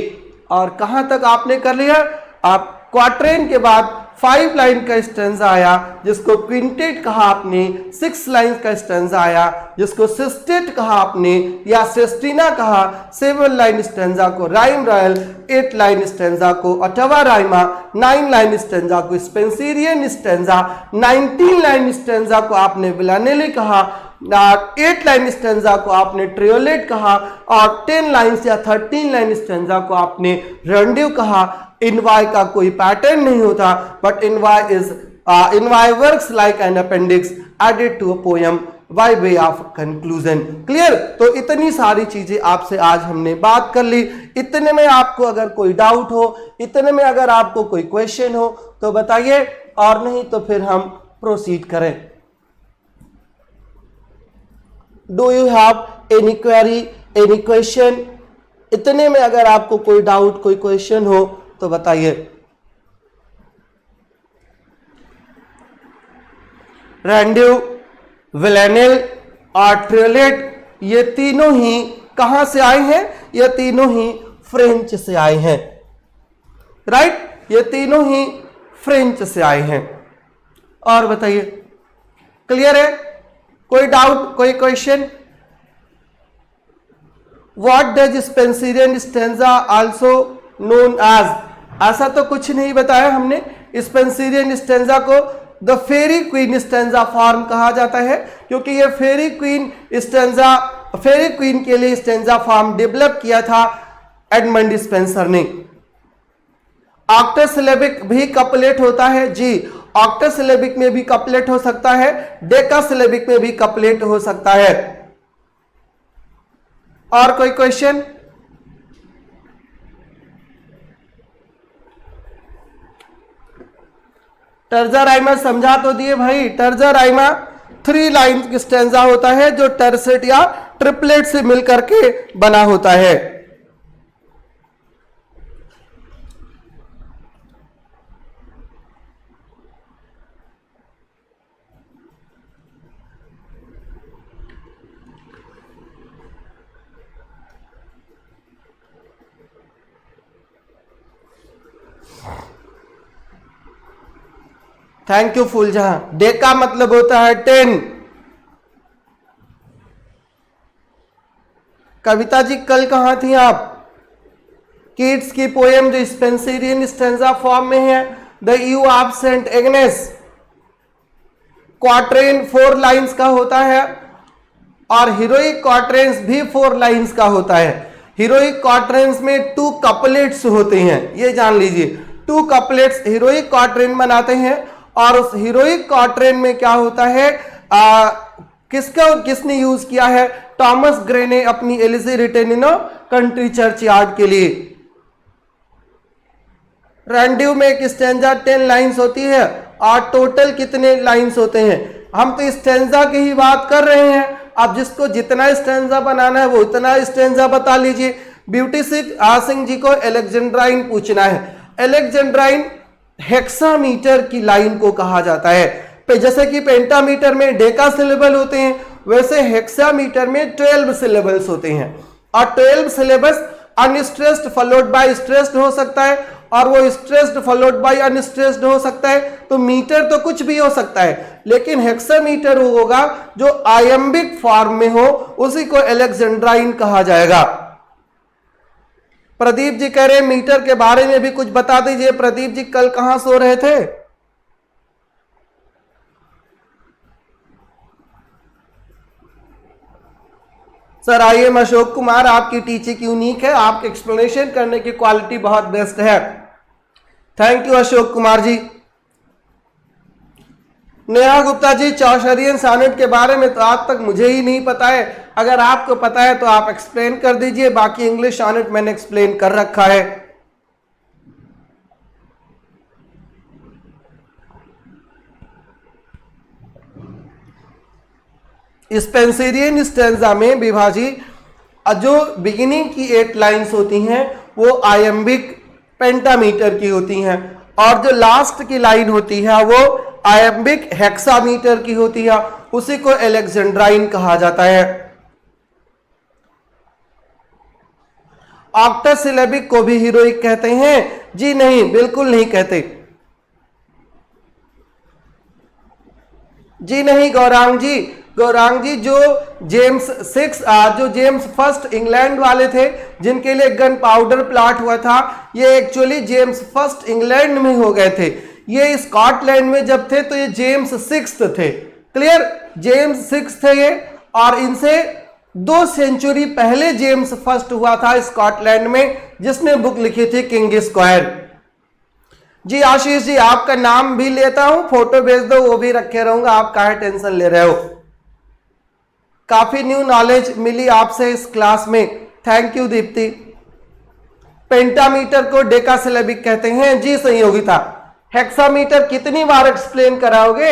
और कहां तक आपने कर लिया? आप क्वार्ट्रेन के बाद 5 लाइन का स्टेंजा आया जिसको क्विंटेट कहा आपने, 6 लाइन का स्टेंजा आया जिसको सिस्टेट कहा आपने या सेस्टिना कहा, 7 लाइन स्टेंजा को राइम रॉयल, 8 लाइन स्टेंजा को अटवा राइमा, 9 लाइन स्टेंजा को स्पेंसिरियन स्टेंजा, 19 लाइन स्टेंजा को आपने विलानेले कहा, 8 लाइन स्टेंजा को आपने ट्रियोलेट कहा, और 10 लाइन्स या 13 लाइन स्टेंजा को आपने रंडिव कहा। इनवाय का कोई पैटर्न नहीं होता, but envoi works like an appendix added to a poem by way of conclusion. Clear? तो इतनी सारी चीजें आपसे आज हमने बात कर ली। इतने में आपको अगर कोई डाउट हो, इतने में अगर आपको कोई क्वेश्चन हो तो बताइए, और नहीं तो फिर हम प्रोसीड करें। Do you have any query, any question? इतने में अगर आपको कोई डाउट, कोई क्वेश्चन हो तो बताइए। रेंडिव, विलेनियल और ट्रियोलेट ये तीनों ही कहां से आए हैं? ये तीनों ही फ्रेंच से आए हैं। राइट, ये तीनों ही फ्रेंच से आए हैं। और बताइए, क्लियर है? कोई डाउट, कोई question? What does Spenserian stanza also known as? ऐसा तो कुछ नहीं बताया हमने। स्पेंसिरियन स्टेंजा को the Faerie Queene stanza form कहा जाता है क्योंकि ये फेरी क्वीन के लिए स्टेंजा फॉर्म डेवलप किया था एडमंड स्पेंसर ने। ऑक्टासिलेबिक भी कपलेट होता है जी, ऑक्टासिलेबिक में भी कपलेट हो सकता है, डेकासिलेबिक में भी कपलेट हो सकता है। और कोई क्वेश्चन? टर्जा राइमा समझा तो दिए भाई। टर्जा राइमा 3 लाइन स्टेंजा होता है जो टर्सेट या ट्रिपलेट से मिलकर के बना होता है। Thank you फूलजहां। डेका मतलब होता है 10। कविता जी कल कहां थी आप? किड्स की पोएम जो स्पेंसरियन स्टेंजा फॉर्म में है, the Eve of Saint Agnes, quatrain 4 lines का होता है और हीरोइक क्वाट्रेंस भी 4 लाइंस का होता है। हीरोइक क्वाट्रेंस में 2 कपलेट्स होते हैं, ये जान लीजिए। 2 कपलेट्स हीरोइक क्वाट्रेन बनाते हैं और उस हीरोइक क्वाट्रेन में क्या होता है, किसने यूज किया है? टॉमस ग्रे ने अपनी elegy written in country church yard के लिए। रैंडिव में एक स्टेंजा 10 लाइंस होती है और टोटल कितने लाइंस होते हैं? हम तो स्टेंजा की ही बात कर रहे हैं। अब जिसको जितना स्टेंजा बनाना है वो इतना स्टेंजा बता लीजिए। ब्यूटी सिंह जी को एलेक्जेंड्राइन पूछना है। एलेक्जेंड्राइन हेक्सामीटर की लाइन को कहा जाता है। जैसे कि पेंटामीटर में डेका सिलेबल होते हैं, वैसे हेक्सामीटर में 12 सिलेबल्स होते हैं और 12 syllabus unstressed followed by stressed हो सकता है और वो स्ट्रेस्ड फॉलोड बाय अनस्ट्रेस्ड हो सकता है। तो मीटर तो कुछ भी हो सकता है, लेकिन हेक्सामीटर वो होगा जो आयम्बिक फॉर्म में हो, उसी को एलेक्जेंड्राइन कहा जाएगा। प्रदीप जी कह रहे हैं मीटर के बारे में भी कुछ बता दीजिए। प्रदीप जी कल कहां सो रहे थे? Sir I am Ashok Kumar, आपकी टीचिंग यूनिक है, आपके एक्सप्लेनेशन करने की क्वालिटी बहुत बेस्ट है। Thank you Ashok Kumar ji. Neha Gupta ji, Chaucerian sonnet के बारे में तो आज तक मुझे ही नहीं पता है, अगर आपको पता है तो आप एक्सप्लेन कर दीजिए। बाकी इंग्लिश सॉनेट मैंने एक्सप्लेन कर रखा है। स्पेंसरियन स्टेंजा में विभाजी जो बिगिनिंग की 8 लाइंस होती हैं वो आयम्बिक पेंटामीटर की होती हैं और जो लास्ट की लाइन होती है वो आयम्बिक हेक्सामीटर की होती है, उसी को एलेक्जेंड्राइन कहा जाता है। ऑक्टासिलेबिक को भी हीरोइक कहते हैं? जी नहीं, बिल्कुल नहीं कहते। जी नहीं गौरांग जी, गौरांग जी जो जेम्स फर्स्ट इंग्लैंड वाले थे जिनके लिए गन पाउडर प्लाट हुआ था, ये एक्चुअली जेम्स फर्स्ट इंग्लैंड में हो गए थे। ये स्कॉटलैंड में जब थे तो ये जेम्स 6 थे। क्लियर? जेम्स 6 थे ये, और इनसे 2 सेंचुरी पहले जेम्स फर्स्ट हुआ था स्कॉटलैंड में, जिसने बुक लिखी थी किंग स्क्वायर। जी आशीष जी, आपका नाम भी लेता हूं, फोटो भेज दो, वो भी रखे रहूंगा, आप काहे टेंशन ले रहे हो। काफी न्यू नॉलेज मिली आपसे इस क्लास में, थैंक यू दीप्ति। पेंटामीटर को डेकासिलेबिक कहते हैं? जी संयोगिता। हेक्सामीटर कितनी बार एक्सप्लेन कराओगे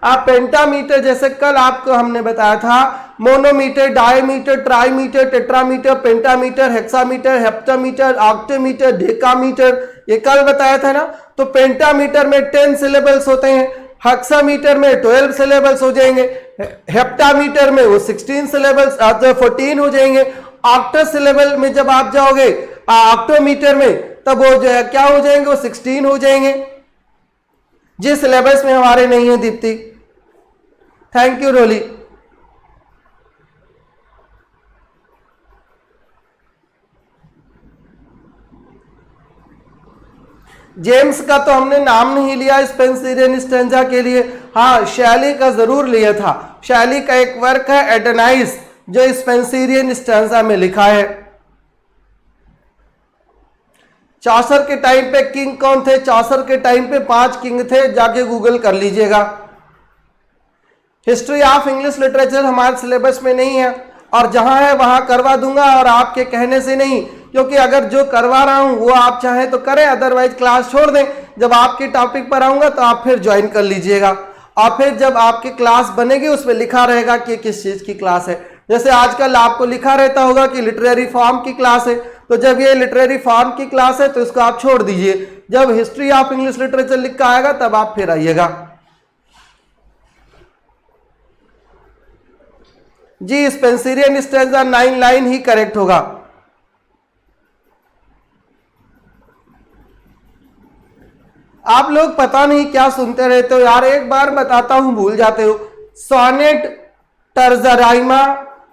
आप? पेंटामीटर जैसे कल आपको हमने बताया था, monometer, diameter, trimeter, tetrameter, pentameter, hexameter, heptameter, octameter, decameter, ये कल बताया था ना। तो पेंटामीटर में 10 सिलेबल्स होते हैं, हेक्सामीटर में 12 सिलेबल्स हो जाएंगे, हेप्टामीटर में वो 16 सिलेबल्स 14 हो जाएंगे। ऑक्टा सिलेबल में जब आप जाओगे ऑक्टोमीटर में, तब वो जो है क्या हो जाएंगे, वो 16 हो जाएंगे। जिस सिलेबस में हमारे नहीं है Deepti. Thank you Roli. James का तो हमने नाम नहीं लिया स्पेंसरियन स्टेंजा के लिए। हाँ, शैली का जरूर लिया था। शैली का एक वर्क है एडेनाइस, जो स्पेंसरियन स्टेंजा में लिखा है। चौसर के टाइम पे किंग कौन थे? चौसर के टाइम पे 5 किंग थे, जाके गूगल कर लीजिएगा। हिस्ट्री ऑफ इंग्लिश लिटरेचर हमारे सिलेबस में नहीं है, और जहां है वहां करवा दूंगा, और आपके कहने से नहीं, क्योंकि अगर जो करवा रहा हूं वो आप चाहें तो करें, अदरवाइज क्लास छोड़ दें। जब आपके टॉपिक पर आऊंगा तो आप फिर ज्वाइन कर लीजिएगा, और फिर जब आपकी क्लास बनेगी उसमें लिखा रहेगा कि किस चीज की क्लास है। जैसे आजकल आपको लिखा रहता होगा कि लिटरेरी फॉर्म की क्लास है, तो जब ये लिटरेरी फॉर्म की क्लास है तो इसको आप छोड़ दीजिए। जब हिस्ट्री ऑफ इंग्लिश लिटरेचर लिख कर आएगा तब आप फिर आइएगा। जी स्पेंसरियन स्टेंजा 9 लाइन ही करेक्ट होगा। आप लोग पता नहीं क्या सुनते रहते हो यार, एक बार बताता हूं भूल जाते हो। सोनेट, टर्जा राइमा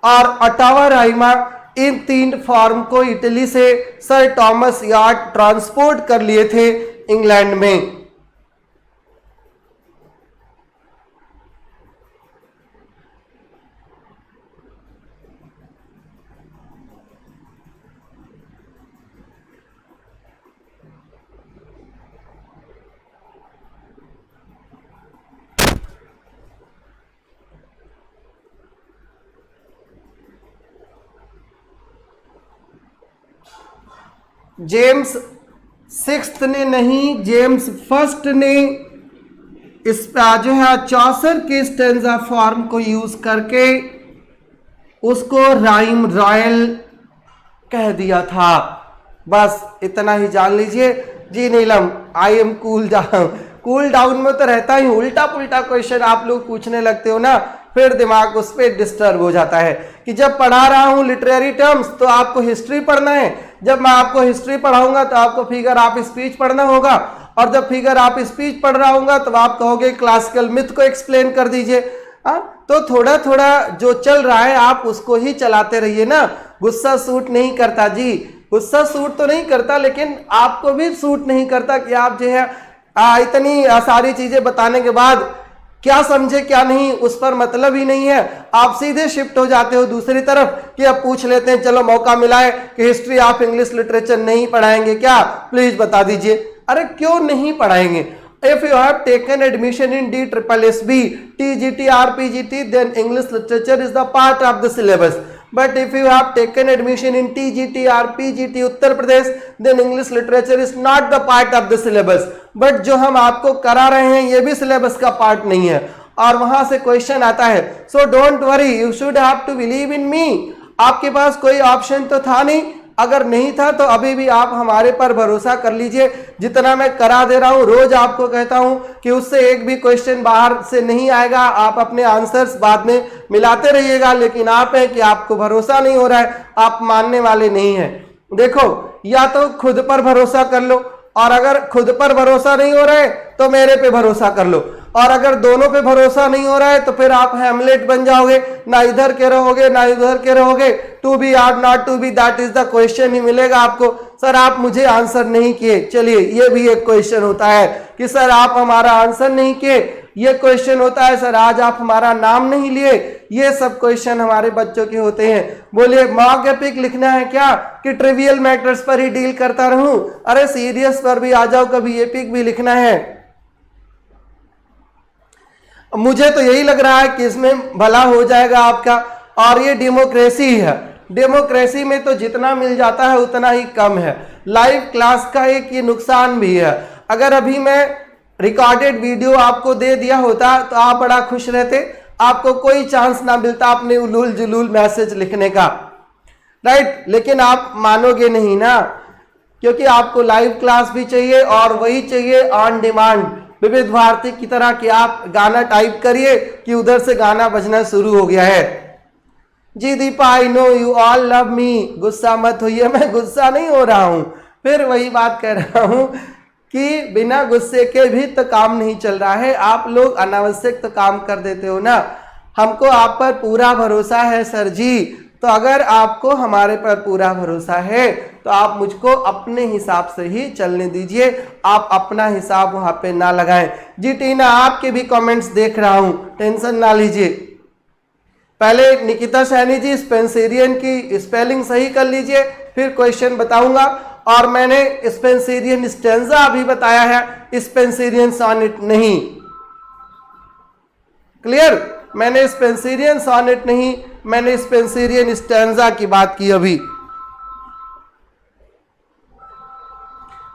और अटावा राइमा, इन 3 फॉर्म को इटली से सर टॉमस यार्ड ट्रांसपोर्ट कर लिए थे इंग्लैंड में। जेम्स 6th ने नहीं, जेम्स 1st ने इस जो है चौसर के स्टेंजा फॉर्म को यूज करके उसको राइम रॉयल कह दिया था। बस इतना ही जान लीजिए। जी Neelam, I am cool down. Cool down में तो रहता ही, उल्टा पुल्टा क्वेश्चन आप लोग पूछने लगते हो ना, फिर दिमाग उस पर डिस्टर्ब हो जाता है कि जब पढ़ा रहा हूं लिटरेरी टर्म्स तो आपको हिस्ट्री पढ़ना है, जब मैं आपको हिस्ट्री पढ़ाऊंगा तो आपको फिगर ऑफ स्पीच पढ़ना होगा, और जब फिगर ऑफ स्पीच पढ़ रहा हूंगा तो आप कहोगे क्लासिकल मिथ को एक्सप्लेन कर दीजिए। तो थोड़ा थोड़ा जो चल रहा है आप उसको ही चलाते रहिए ना। गुस्सा सूट नहीं करता जी, गुस्सा सूट तो नहीं करता, लेकिन आपको भी सूट नहीं करता कि आप जो है इतनी सारी चीजें बताने के बाद क्या समझे क्या नहीं उस पर मतलब ही नहीं है। आप सीधे शिफ्ट हो जाते हो दूसरी तरफ कि अब पूछ लेते हैं, चलो मौका मिला है कि हिस्ट्री ऑफ इंग्लिश लिटरेचर नहीं पढ़ाएंगे क्या, प्लीज बता दीजिए। अरे क्यों नहीं पढ़ाएंगे? If you have taken admission in DSSB, TGT, RPGT, then English literature is the part of the syllabus. But if you have taken admission in TGT, RPGT, Uttar Pradesh, then English literature is not the part of the syllabus. But जो हम आपको करा रहे हैं ये भी syllabus का part नहीं है, और वहां से क्वेश्चन आता है। So don't worry, you should have to believe in me. आपके पास कोई ऑप्शन तो था नहीं, अगर नहीं था तो अभी भी आप हमारे पर भरोसा कर लीजिए। जितना मैं करा दे रहा हूं, रोज आपको कहता हूं कि उससे एक भी क्वेश्चन बाहर से नहीं आएगा, आप अपने आंसर्स बाद में मिलाते रहिएगा। लेकिन आप है कि आपको भरोसा नहीं हो रहा है, आप मानने वाले नहीं हैं। देखो, या तो खुद पर भरोसा कर लो, और अगर खुद पर भरोसा नहीं हो रहा है तो मेरे पे भरोसा कर लो, और अगर दोनों पे भरोसा नहीं हो रहा है तो फिर आप हैमलेट बन जाओगे, ना इधर के रहोगे ना इधर के रहोगे। To be or not to be, that is the question ही मिलेगा आपको। सर आप मुझे आंसर नहीं किए, चलिए ये भी एक क्वेश्चन होता है कि सर आप हमारा आंसर नहीं किए। ये क्वेश्चन होता है सर आज आप हमारा नाम नहीं लिए। ये सब क्वेश्चन हमारे बच्चों के होते हैं। बोलिए मॉक एपिक लिखना है क्या कि ट्रिवियल मैटर्स पर ही डील करता रहूं? अरे सीरियस पर भी आ जाओ, कभी एपिक भी लिखना है। मुझे तो यही लग रहा है कि इसमें भला हो जाएगा आपका। और ये डेमोक्रेसी है, डेमोक्रेसी में तो जितना मिल जाता है उतना ही कम है। लाइव क्लास का एक ये नुकसान भी है, अगर अभी मैं रिकॉर्डेड वीडियो आपको दे दिया होता तो आप बड़ा खुश रहते, आपको कोई चांस ना मिलता अपने उलूल जुलूल मैसेज लिखने का, राइट। लेकिन आप मानोगे नहीं ना, क्योंकि आपको लाइव क्लास भी चाहिए और वही चाहिए ऑन डिमांड, विविध भारती की तरह कि आप गाना टाइप करिए कि उधर से गाना बजना शुरू हो गया है। जी Deepa, I know you all love me, गुस्सा मत होइए। मैं गुस्सा नहीं हो रहा हूं, फिर वही बात कह रहा हूं कि बिना गुस्से के भी तो काम नहीं चल रहा है। आप लोग अनावश्यक तो काम कर देते हो ना। हमको आप पर पूरा भरोसा है सर जी, तो अगर आपको हमारे पर पूरा भरोसा है तो आप मुझको अपने हिसाब से ही चलने दीजिए, आप अपना हिसाब वहां पे ना लगाएं। जी टीना, आपके भी कमेंट्स देख रहा हूं, टेंशन ना लीजिए। पहले निकिता सैनी जी स्पेंसेरियन की स्पेलिंग सही कर लीजिए, फिर क्वेश्चन बताऊंगा। और मैंने स्पेंसेरियन स्टेंजा अभी बताया है, स्पेंसेरियन सॉनेट नहीं। क्लियर? मैंने स्पेंसेरियन सॉनेट नहीं, मैंने स्पेंसेरियन स्टेंजा की बात की अभी।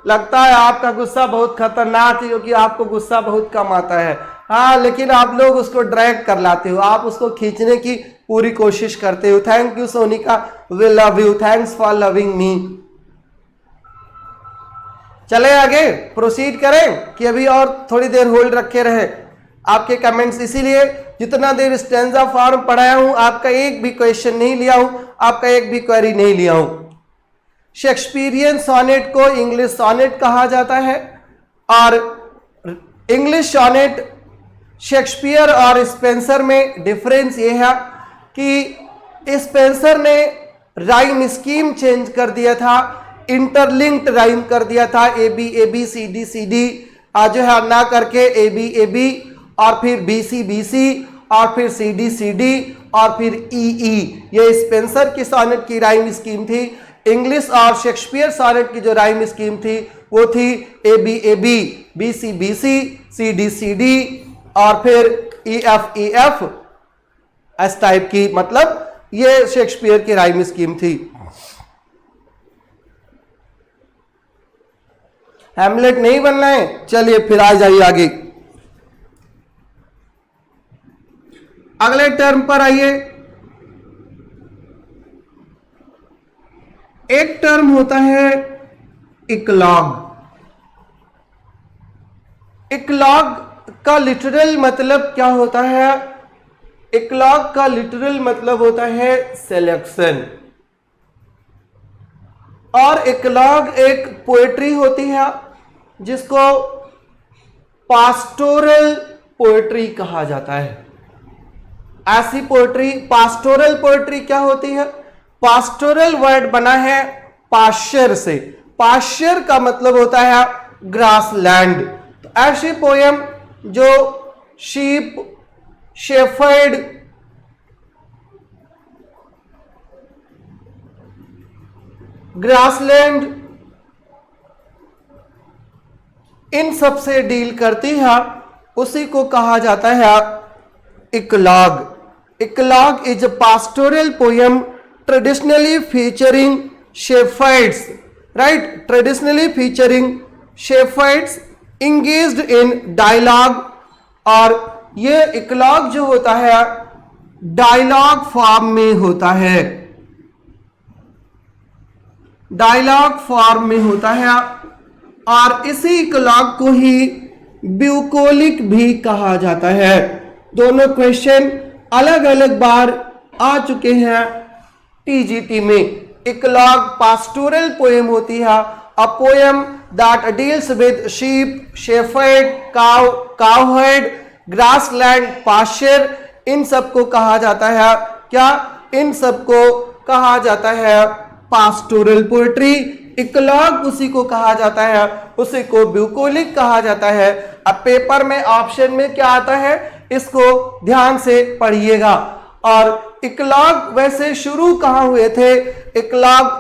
लगता है आपका गुस्सा बहुत खतरनाक है क्योंकि आपको गुस्सा बहुत कम आता है। हाँ, लेकिन आप लोग उसको ड्रैग कर लाते हो, आप उसको खींचने की पूरी कोशिश करते हो। Thank you Sonika, we love you, thanks for loving me. चले आगे, प्रोसीड करें कि अभी और थोड़ी देर होल्ड रखे रहे आपके कमेंट्स। इसीलिए जितना देर स्टेंजा फॉर्म पढ़ाया हूं, आपका एक भी क्वेश्चन नहीं लिया हूं, आपका एक भी क्वेरी नहीं लिया हूं। शेक्सपियरियन सॉनेट को इंग्लिश सॉनेट कहा जाता है, और इंग्लिश सॉनेट शेक्सपियर और स्पेंसर में डिफरेंस ये है कि स्पेंसर ने राइम स्कीम चेंज कर दिया था, इंटरलिंक्ड राइम कर दिया था, ए बी सी डी जो है ना करके ए बी और फिर बी सी और फिर सी डी और फिर ई। ये स्पेंसर की सॉनेट की राइम स्कीम थी। इंग्लिश और शेक्सपियर सॉनेट की जो राइम स्कीम थी वो थी ए बी सी डी और फिर ई एफ एस टाइप की, मतलब ये शेक्सपियर की राइम स्कीम थी। हैमलेट नहीं बनना है, चलिए फिर आ जाइए आगे। अगले टर्म पर आइए। एक टर्म होता है इक्लॉग। इक्लॉग का लिटरल मतलब क्या होता है? इक्लॉग का लिटरल मतलब होता है सिलेक्शन। और इक्लॉग एक पोएट्री होती है जिसको पास्टोरल पोएट्री कहा जाता है। ऐसी पोएट्री, पास्टोरल पोएट्री क्या होती है? पास्टोरल वर्ड बना है पाश्चर से। पाश्चर का मतलब होता है ग्रासलैंड। तो ऐसी पोयम जो शीप, शेफर्ड, ग्रासलैंड इन सब से डील करती है उसी को कहा जाता है eclogue. Eclogue is a pastoral poem traditionally featuring shepherds, right, traditionally featuring shepherds engaged in dialogue. और ये इक्लॉग जो होता है डायलॉग फॉर्म में होता है, डायलॉग फॉर्म में होता है। और इसी इक्लॉग को ही ब्यूकोलिक भी कहा जाता है। दोनों क्वेश्चन अलग अलग बार आ चुके हैं टीजीटी में। इक्लॉग पास्टोरल पोएम होती है, a poem that deals with sheep, shepherd, cowherd, grassland, pasture. इन सब को कहा जाता है क्या? इन सब को कहा जाता है पास्टोरल पोएट्री। इक्लॉग उसी को कहा जाता है, उसी को ब्यूकोलिक कहा जाता है। अब पेपर में ऑप्शन में क्या आता है इसको ध्यान से पढ़िएगा। और इक्लॉग वैसे शुरू कहाँ हुए थे? इक्लॉग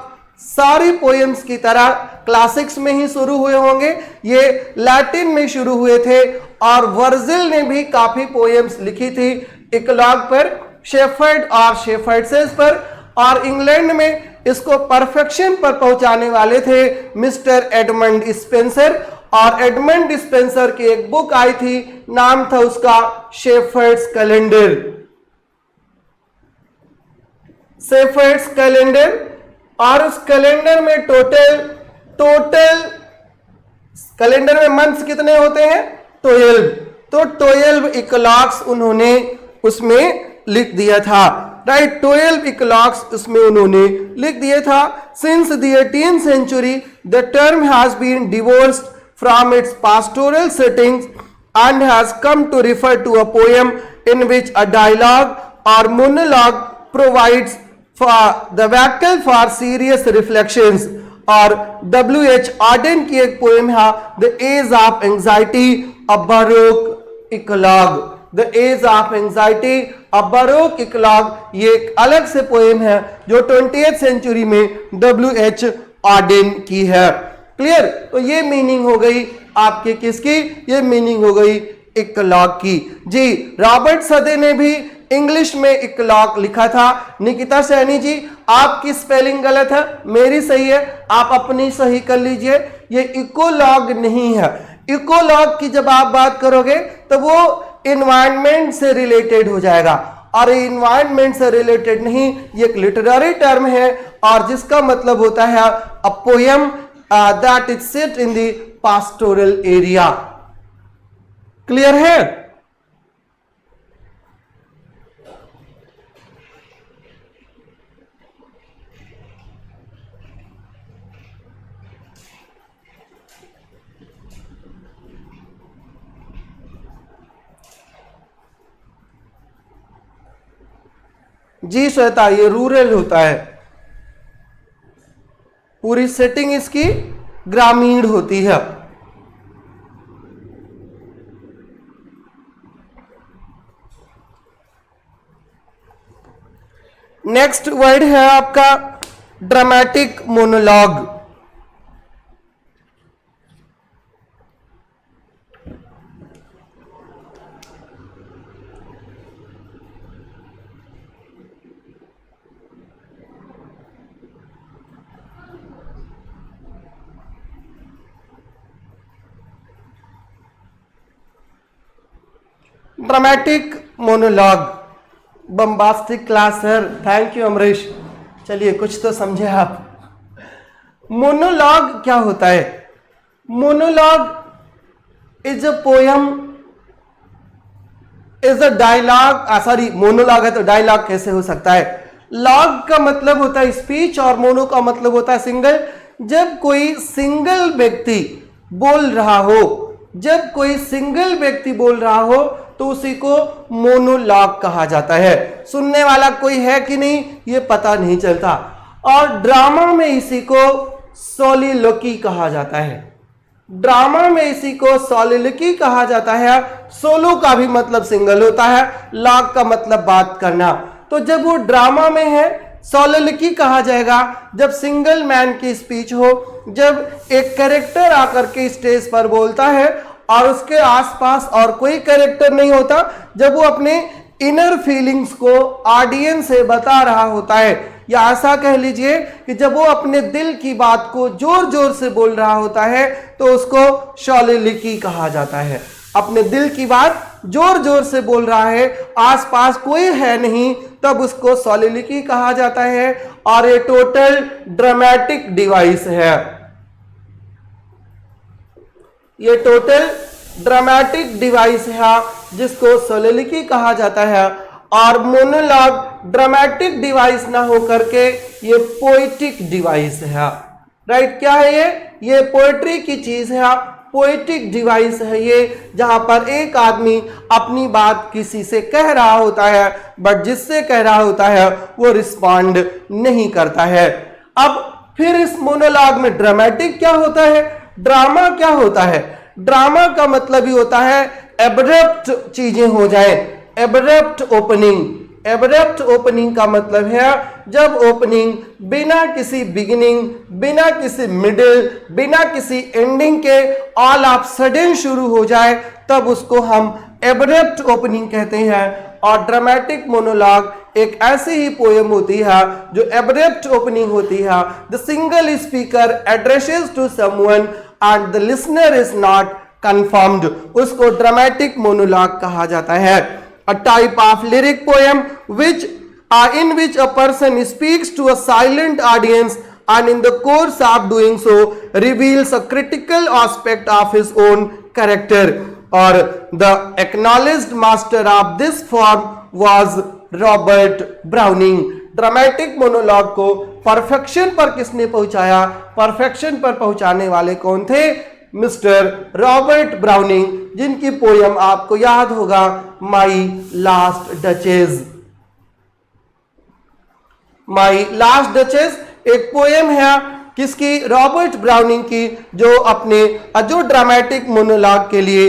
सारी पोएम्स की तरह क्लासिक्स में ही शुरू हुए होंगे, ये लैटिन में शुरू हुए थे। और वर्जिल ने भी काफी पोएम्स लिखी थी इक्लॉग पर, शेफर्ड और शेफर्ड्सेस पर। और इंग्लैंड में इसको परफेक्शन पर पहुंचाने वाले थे मिस्टर एडमंड स्पेंसर। और एडमंड स्पेंसर की एक बुक आई थी, नाम था उसका शेफर्ड्स कैलेंडर। Shepherd's calendar. और उस कैलेंडर में टोटल कैलेंडर में मंथ्स कितने होते हैं? 12। तो 12 इक्लॉग्स उन्होंने उसमें लिख दिया था, राइट। 12 इक्लॉग्स उसमें उन्होंने लिख दिया था। Since the 18th century the term has been divorced from its pastoral settings and has come to refer to a poem in which a dialogue or monologue provides for the vehicle for serious reflections। और W.H. Auden की एक poem है the age of anxiety, a baroque eclogue. The age of anxiety, a baroque eclogue, ये एक अलग से poem है जो 20th सेंचुरी में W.H. Auden की है। क्लियर? तो ये मीनिंग हो गई आपके किसकी? ये मीनिंग हो गई इक्लॉग की। जी, रॉबर्ट सदे ने भी इंग्लिश में इक्लॉग लिखा था। निकिता सैनी जी, आपकी स्पेलिंग गलत है, मेरी सही है, आप अपनी सही कर लीजिए। ये इकोलॉग नहीं है। इकोलॉग की जब आप बात करोगे तो वो इन्वायरमेंट से रिलेटेड हो जाएगा, और इन्वायरमेंट से रिलेटेड नहीं, ये एक लिटरेरी टर्म है और जिसका मतलब होता है a poem that is set in the pastoral area. Clear है? जी श्वेता, ये रूरल होता है, पूरी सेटिंग इसकी ग्रामीण होती है। नेक्स्ट वर्ड है आपका dramatic monologue. Dramatic monologue, bombastic class sir, thank you Amrish. चलिए कुछ तो समझे आप। मोनोलॉग क्या होता है? Monologue is a poem, is a dialogue, sorry monologue है तो डायलॉग कैसे हो सकता है? लॉग का मतलब होता है स्पीच और मोनो का मतलब होता है सिंगल। जब कोई सिंगल व्यक्ति बोल रहा हो, जब कोई सिंगल व्यक्ति बोल रहा हो तो उसी को मोनोलॉग कहा जाता है। सुनने वाला कोई है कि नहीं ये पता नहीं चलता। और ड्रामा में इसी को सोलिलोकी कहा जाता है। ड्रामा में इसी को सोलिलोकी कहा जाता है। सोलो का भी मतलब सिंगल होता है, लॉग का मतलब बात करना। तो जब वो ड्रामा में है सोलिलोकी कहा जाएगा जब सिंगल मैन की स्पीच हो, जब एक कैरेक्टर आकर के स्टेज पर बोलता है और उसके आसपास और कोई कैरेक्टर नहीं होता, जब वो अपने इनर फीलिंग्स को ऑडियंस से बता रहा होता है, या ऐसा कह लीजिए कि जब वो अपने दिल की बात को जोर जोर से बोल रहा होता है तो उसको सोलिलोकी कहा जाता है। अपने दिल की बात जोर जोर से बोल रहा है, आसपास कोई है नहीं, तब उसको सोलिलोकी कहा जाता है। और ये टोटल ड्रामेटिक डिवाइस है, ये टोटल ड्रामेटिक डिवाइस है जिसको सोलिलोकी कहा जाता है। और मोनोलॉग ड्रामेटिक डिवाइस ना होकर के ये पोएटिक डिवाइस है। राइट, क्या है ये पोएट्री की चीज है, पोएटिक डिवाइस है ये, जहां पर एक आदमी अपनी बात किसी से कह रहा होता है बट जिससे कह रहा होता है वो रिस्पॉन्ड नहीं करता है। अब फिर इस मोनोलॉग में ड्रामेटिक क्या होता है, ड्रामा क्या होता है? ड्रामा का मतलब ही होता है एब्रप्ट चीजें हो जाए, एब्रप्ट ओपनिंग। एब्रप्ट ओपनिंग का मतलब है जब ओपनिंग बिना किसी बिगिनिंग, बिना किसी मिडिल, बिना किसी एंडिंग के ऑल ऑफ सडन शुरू हो जाए, तब उसको हम एब्रप्ट ओपनिंग कहते हैं। और ड्रामेटिक मोनोलॉग एक ऐसी ही पोएम होती है जो एब्रप्ट ओपनिंग होती है। The single speaker addresses to someone and the listener is not confirmed, उसको ड्रामेटिक मोनोलॉग कहा जाता है। A type of lyric poem in which a person speaks to a silent audience and in the course of doing so reveals a critical aspect of his own character. Or the acknowledged master of this form was Robert Browning. Dramatic monologue को perfection पर किसने पहुंचाया? Perfection पर पहुंचाने वाले कौन थे? Mister Robert browning, जिनकी पोयम आपको याद होगा my last duchess. My last duchess एक पोयम है किसकी? रॉबर्ट ब्राउनिंग की, जो ड्रामेटिक मोनोलॉग के लिए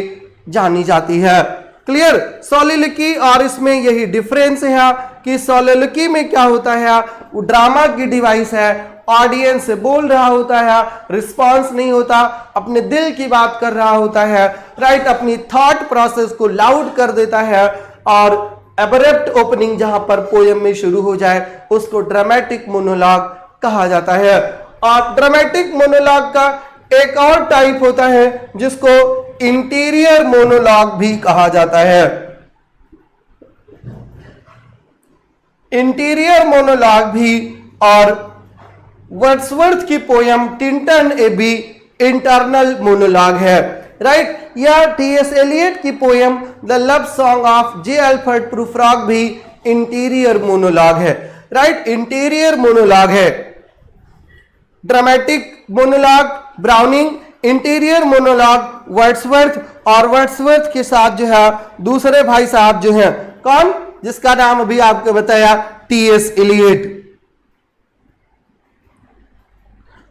जानी जाती है। क्लियर? सोलिलोकी और इसमें यही डिफरेंस है कि सोलिलोकी में क्या होता है, वो ड्रामा की डिवाइस है, ऑडियंस से बोल रहा होता है, रिस्पांस नहीं होता, अपने दिल की बात कर रहा होता है, राइट, अपनी थॉट प्रोसेस को लाउड कर देता है। और एब्रप्ट ओपनिंग जहां पर पोएम में शुरू हो जाए उसको ड्रामेटिक मोनोलॉग कहा जाता है। और ड्रामेटिक मोनोलॉग का एक और टाइप होता है जिसको इंटीरियर मोनोलॉग भी कहा जाता है। इंटीरियर मोनोलॉग भी और वर्ड्सवर्थ की poem Tintern Abbey internal monologue है। राइट, या टी.एस. एलियट की poem the love song of J. Alfred Prufrock भी इंटीरियर मोनोलॉग है। राइट, इंटीरियर मोनोलॉग है। Dramatic monologue Browning, interior monologue Wordsworth, और वर्ड्सवर्थ के साथ जो है दूसरे भाई साहब जो हैं कौन? जिसका नाम अभी आपको बताया टीएस इलियट।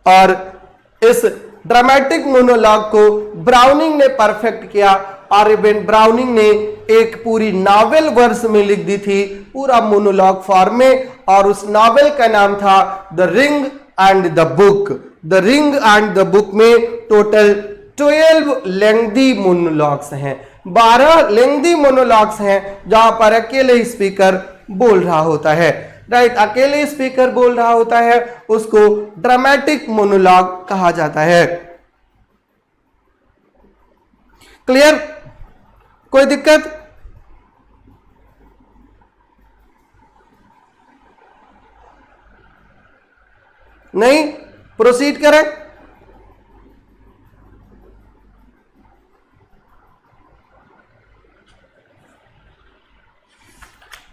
और इस ड्रामेटिक मोनोलॉग को ब्राउनिंग ने परफेक्ट किया और इवन ब्राउनिंग ने एक पूरी नॉवेल वर्स में लिख दी थी, पूरा मोनोलॉग फॉर्म में, और उस नॉवेल का नाम था the ring and the book. The ring and the book में टोटल 12 लेंथी मोनोलॉग्स हैं, 12 लेंथी मोनोलॉग्स हैं जहां पर अकेले स्पीकर बोल रहा होता है। राइट, अकेले स्पीकर बोल रहा होता है, उसको ड्रामेटिक मोनोलॉग कहा जाता है। क्लियर? कोई दिक्कत? नहीं? प्रोसीड करें।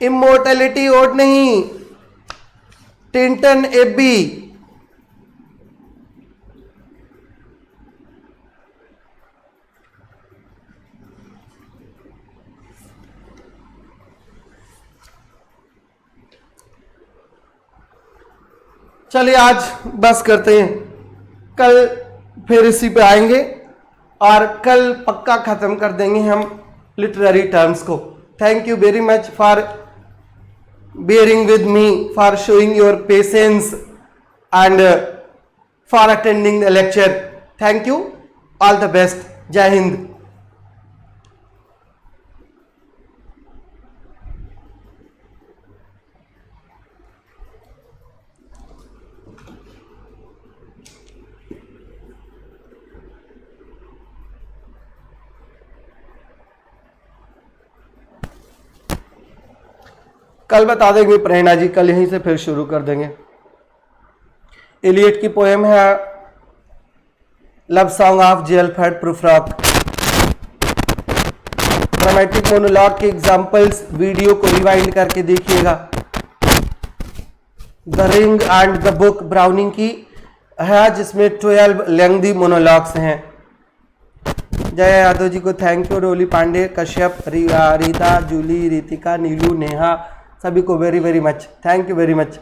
इमोर्टैलिटी ओड नहीं, टिंटन एबी। चलिए आज बस करते हैं, कल फिर इसी पे आएंगे और कल पक्का खत्म कर देंगे हम लिटरेरी टर्म्स को। Thank you very much for bearing with me, for showing your patience and for attending the lecture. Thank you. All the best. Jai Hind. कल बता देंगे प्रेरणा जी, कल यहीं से फिर शुरू कर देंगे। इलियट की पोएम है love song of J Alfred Prufrock. Dramatic monologue के एग्जांपल्स वीडियो को रिवाइंड करके देखिएगा। The ring and the book browning की है, जिसमें 12 लेंथी मोनोलॉग्स हैं। जय यादव जी को थैंक यू। डोली पांडे, कश्यप, रीता, जूली, रितिका, नीलू, नेहा, सभी को very very much thank you very much.